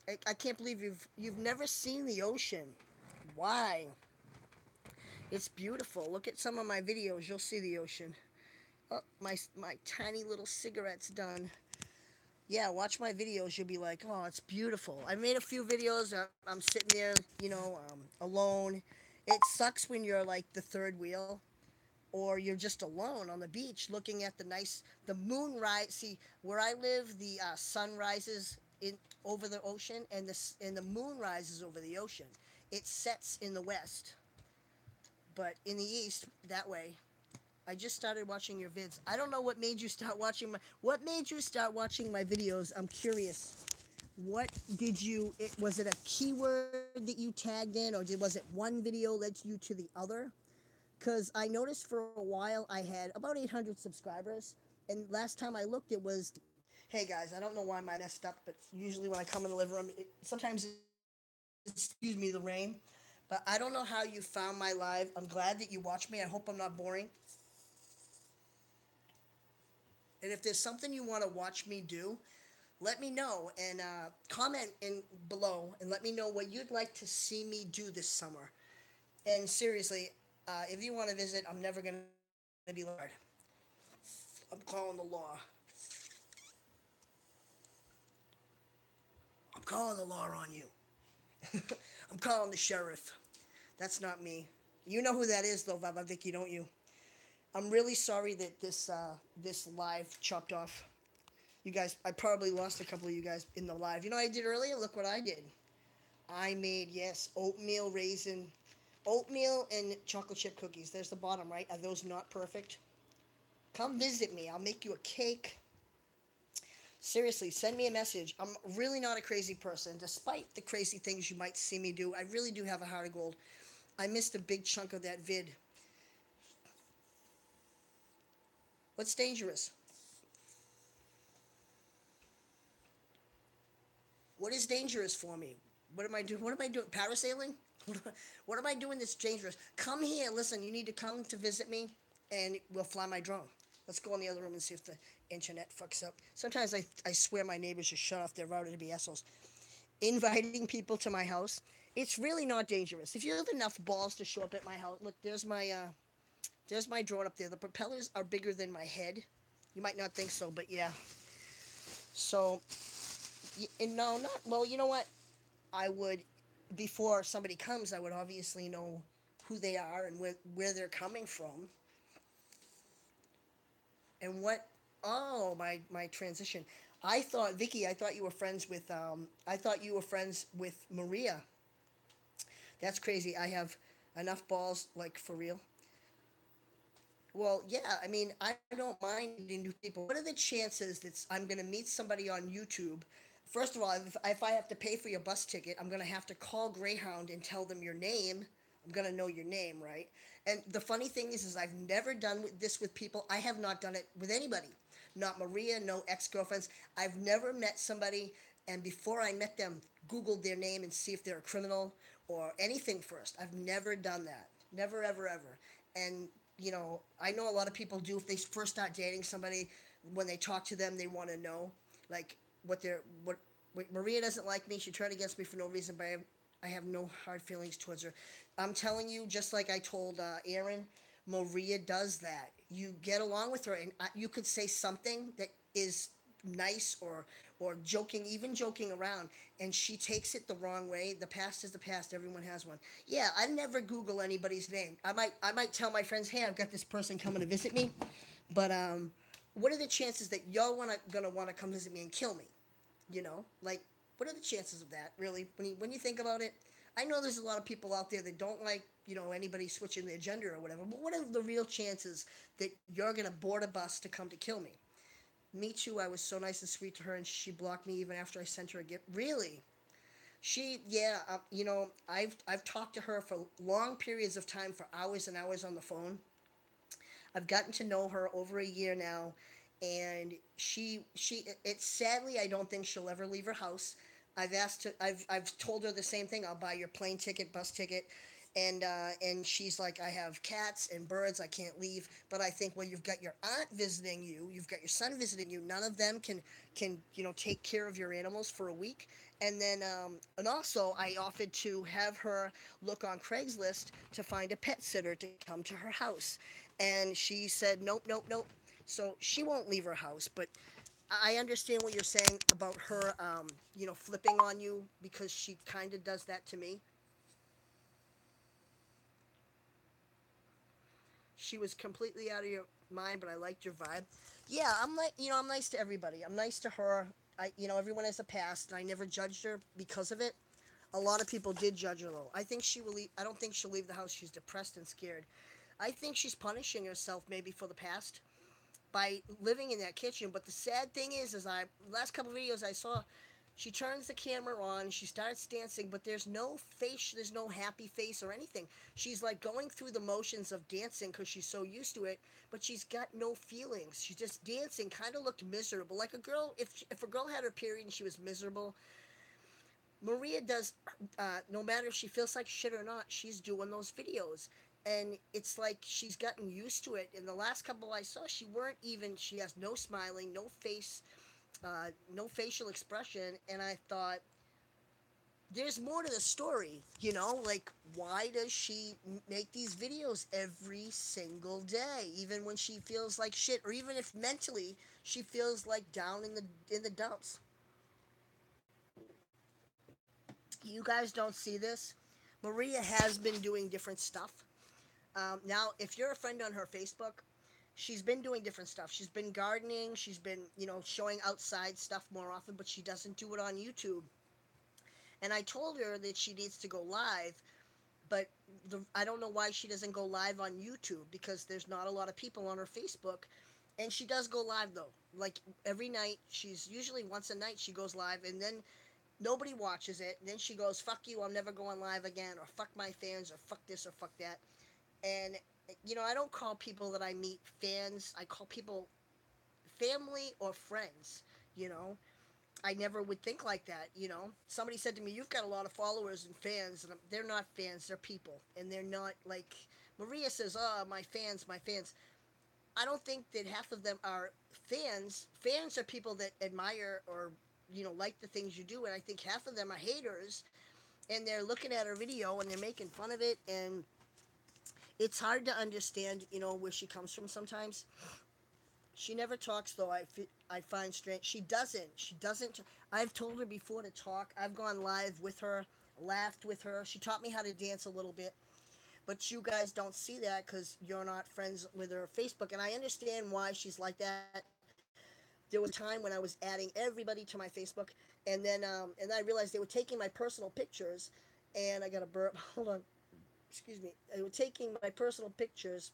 I can't believe you've never seen the ocean. Why? It's beautiful. Look at some of my videos. You'll see the ocean. Oh, my tiny little cigarette's done. Yeah, watch my videos. You'll be like, oh, it's beautiful. I made a few videos. I'm sitting there, alone. It sucks when you're like the third wheel, or you're just alone on the beach looking at the moonrise. See, where I live, the sun rises in over the ocean, and the moon rises over the ocean. It sets in the west, but in the east, that way. I just started watching your vids. I don't know what made you start watching my videos. I'm curious. What did you was it a keyword that you tagged in, or was it one video led you to the other? Because I noticed for a while I had about 800 subscribers, and last time I looked it was, hey guys, I don't know why mine messed up, but usually when I come in the living room, sometimes excuse me, the rain. But I don't know how you found my live. I'm glad that you watched me. I hope I'm not boring. And if there's something you want to watch me do, let me know, and comment in below and let me know what you'd like to see me do this summer. And seriously, if you want to visit, I'm never going to be like, I'm calling the law. I'm calling the law on you. I'm calling the sheriff. That's not me. You know who that is, though, Vava Vicky, don't you? I'm really sorry that this live chopped off. You guys, I probably lost a couple of you guys in the live. You know what I did earlier? Look what I did. I made, yes, oatmeal and chocolate chip cookies. There's the bottom, right? Are those not perfect? Come visit me. I'll make you a cake. Seriously, send me a message. I'm really not a crazy person. Despite the crazy things you might see me do, I really do have a heart of gold. I missed a big chunk of that vid. What's dangerous? What is dangerous for me? What am I doing? What am I doing? Parasailing? What am I doing that's dangerous? Come here. Listen, you need to come to visit me, and we'll fly my drone. Let's go in the other room and see if the internet fucks up. Sometimes I swear my neighbors just shut off their router to be assholes. Inviting people to my house, it's really not dangerous. If you have enough balls to show up at my house, look, there's my drone up there. The propellers are bigger than my head. You might not think so, but yeah. So, and no, not well. You know what? I would, before somebody comes, I would obviously know who they are and where they're coming from and what. Oh, my transition. I thought, Vicky, I thought you were friends with. I thought you were friends with Maria. That's crazy. I have enough balls, like for real. Well, yeah. I mean, I don't mind meeting new people. What are the chances that I'm going to meet somebody on YouTube? First of all, if I have to pay for your bus ticket, I'm going to have to call Greyhound and tell them your name. I'm going to know your name, right? And the funny thing is I've never done this with people. I have not done it with anybody. Not Maria, no ex girlfriends. I've never met somebody, and before I met them, Googled their name and see if they're a criminal or anything first. I've never done that. Never, ever, ever. And I know a lot of people do if they first start dating somebody. When they talk to them, they want to know, like, what they're what Maria doesn't like me. She turned against me for no reason, but I have no hard feelings towards her. I'm telling you, just like I told Aaron, Maria does that. You get along with her, and you could say something that is nice or joking, even joking around, and she takes it the wrong way. The past is the past. Everyone has one. Yeah, I never Google anybody's name. I might tell my friends, hey, I've got this person coming to visit me, but what are the chances that y'all gonna want to come visit me and kill me? Like, what are the chances of that? Really, when you think about it, I know there's a lot of people out there that don't like anybody switching their gender or whatever. But what are the real chances that you're gonna board a bus to come to kill me? Me too. I was so nice and sweet to her, and she blocked me even after I sent her a gift. Really? Yeah. I've talked to her for long periods of time, for hours and hours on the phone. I've gotten to know her over a year now, and it's sadly I don't think she'll ever leave her house. I've told her the same thing. I'll buy your plane ticket, bus ticket, and she's like, I have cats and birds. I can't leave. But I think, well, you've got your aunt visiting you. You've got your son visiting you. None of them can take care of your animals for a week. And then and also I offered to have her look on Craigslist to find a pet sitter to come to her house, and she said nope, nope, nope. So she won't leave her house. But I understand what you're saying about her, flipping on you, because she kind of does that to me. She was completely out of your mind, but I liked your vibe. Yeah, I'm nice to everybody. I'm nice to her. Everyone has a past, and I never judged her because of it. A lot of people did judge her though. I think she will leave. I don't think she'll leave the house. She's depressed and scared. I think she's punishing herself maybe for the past by living in that kitchen. But the sad thing is I last couple of videos I saw, she turns the camera on, she starts dancing, but there's no face, there's no happy face or anything. She's like going through the motions of dancing because she's so used to it, but she's got no feelings. She's just dancing, kind of looked miserable, like a girl. If a girl had her period and she was miserable, Maria does. No matter if she feels like shit or not, she's doing those videos, and it's like she's gotten used to it. In the last couple I saw, she weren't even. She has no smiling, no face, no facial expression, and I thought there's more to the story. Like, why does she make these videos every single day, even when she feels like shit, or even if mentally she feels like down in the dumps? You guys don't see this. Maria has been doing different stuff. Now, if you're a friend on her Facebook, she's been doing different stuff. She's been gardening. She's been, showing outside stuff more often, but she doesn't do it on YouTube. And I told her that she needs to go live, but I don't know why she doesn't go live on YouTube, because there's not a lot of people on her Facebook. And she does go live though. Like every night, she's usually once a night she goes live, and then nobody watches it. And then she goes, "Fuck you! I'm never going live again," or "Fuck my fans," or "Fuck this," or "Fuck that." And I don't call people that I meet fans. I call people family or friends. You know, I never would think like that. Somebody said to me, "You've got a lot of followers and fans," and they're not fans. They're people, and they're not like Maria says. "Oh, my fans, my fans." I don't think that half of them are fans. Fans are people that admire or like the things you do, and I think half of them are haters, and they're looking at her video and they're making fun of it, and it's hard to understand where she comes from sometimes. She never talks though. I find strange. She doesn't. She doesn't. I've told her before to talk. I've gone live with her, laughed with her. She taught me how to dance a little bit. But you guys don't see that because you're not friends with her Facebook, and I understand why she's like that. There was a time when I was adding everybody to my Facebook, and I realized they were taking my personal pictures, and I got a burp. Hold on, excuse me. They were taking my personal pictures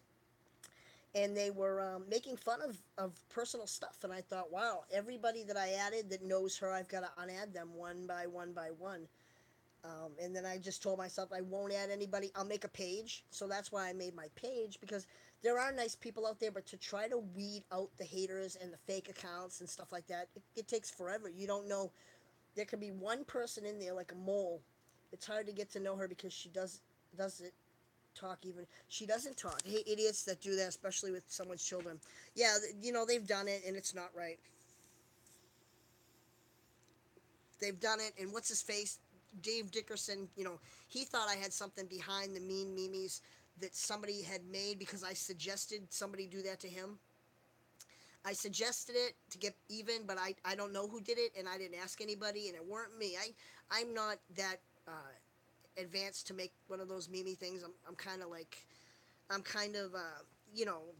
and they were making fun of personal stuff. And I thought, wow, everybody that I added that knows her, I've got to unadd them one by one by one. And then I just told myself I won't add anybody. I'll make a page. So that's why I made my page because there are nice people out there, but to try to weed out the haters and the fake accounts and stuff like that, it takes forever. You don't know. There could be one person in there like a mole. It's hard to get to know her because she does it talk even. She doesn't talk. I hate idiots that do that, especially with someone's children. Yeah, they've done it and it's not right. They've done it, and what's his face? Dave Dickerson, he thought I had something behind the mean memes that somebody had made because I suggested somebody do that to him. I suggested it to get even, but I don't know who did it, and I didn't ask anybody, and it weren't me. I'm not that advanced to make one of those meme things. I'm kind of like I'm kind of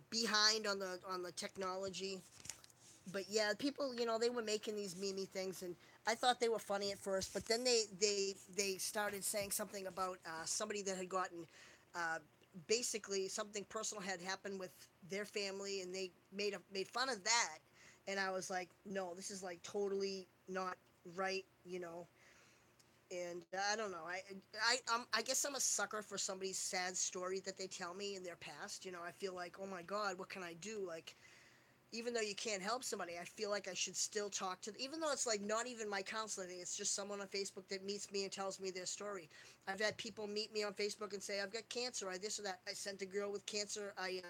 behind on the technology. But yeah, people, they were making these meme things, and I thought they were funny at first, but then they started saying something about somebody that had gotten uh, basically something personal had happened with their family, and they made fun of that, and I was like, no, this is like totally not right, and I don't know. I guess I'm a sucker for somebody's sad story that they tell me in their past. I feel like, oh my God, what can I do? Like, even though you can't help somebody, I feel like I should still talk to them, even though it's like not even my counseling. It's just someone on Facebook that meets me and tells me their story. I've had people meet me on Facebook and say, I've got cancer, I this or that. I sent a girl with cancer, I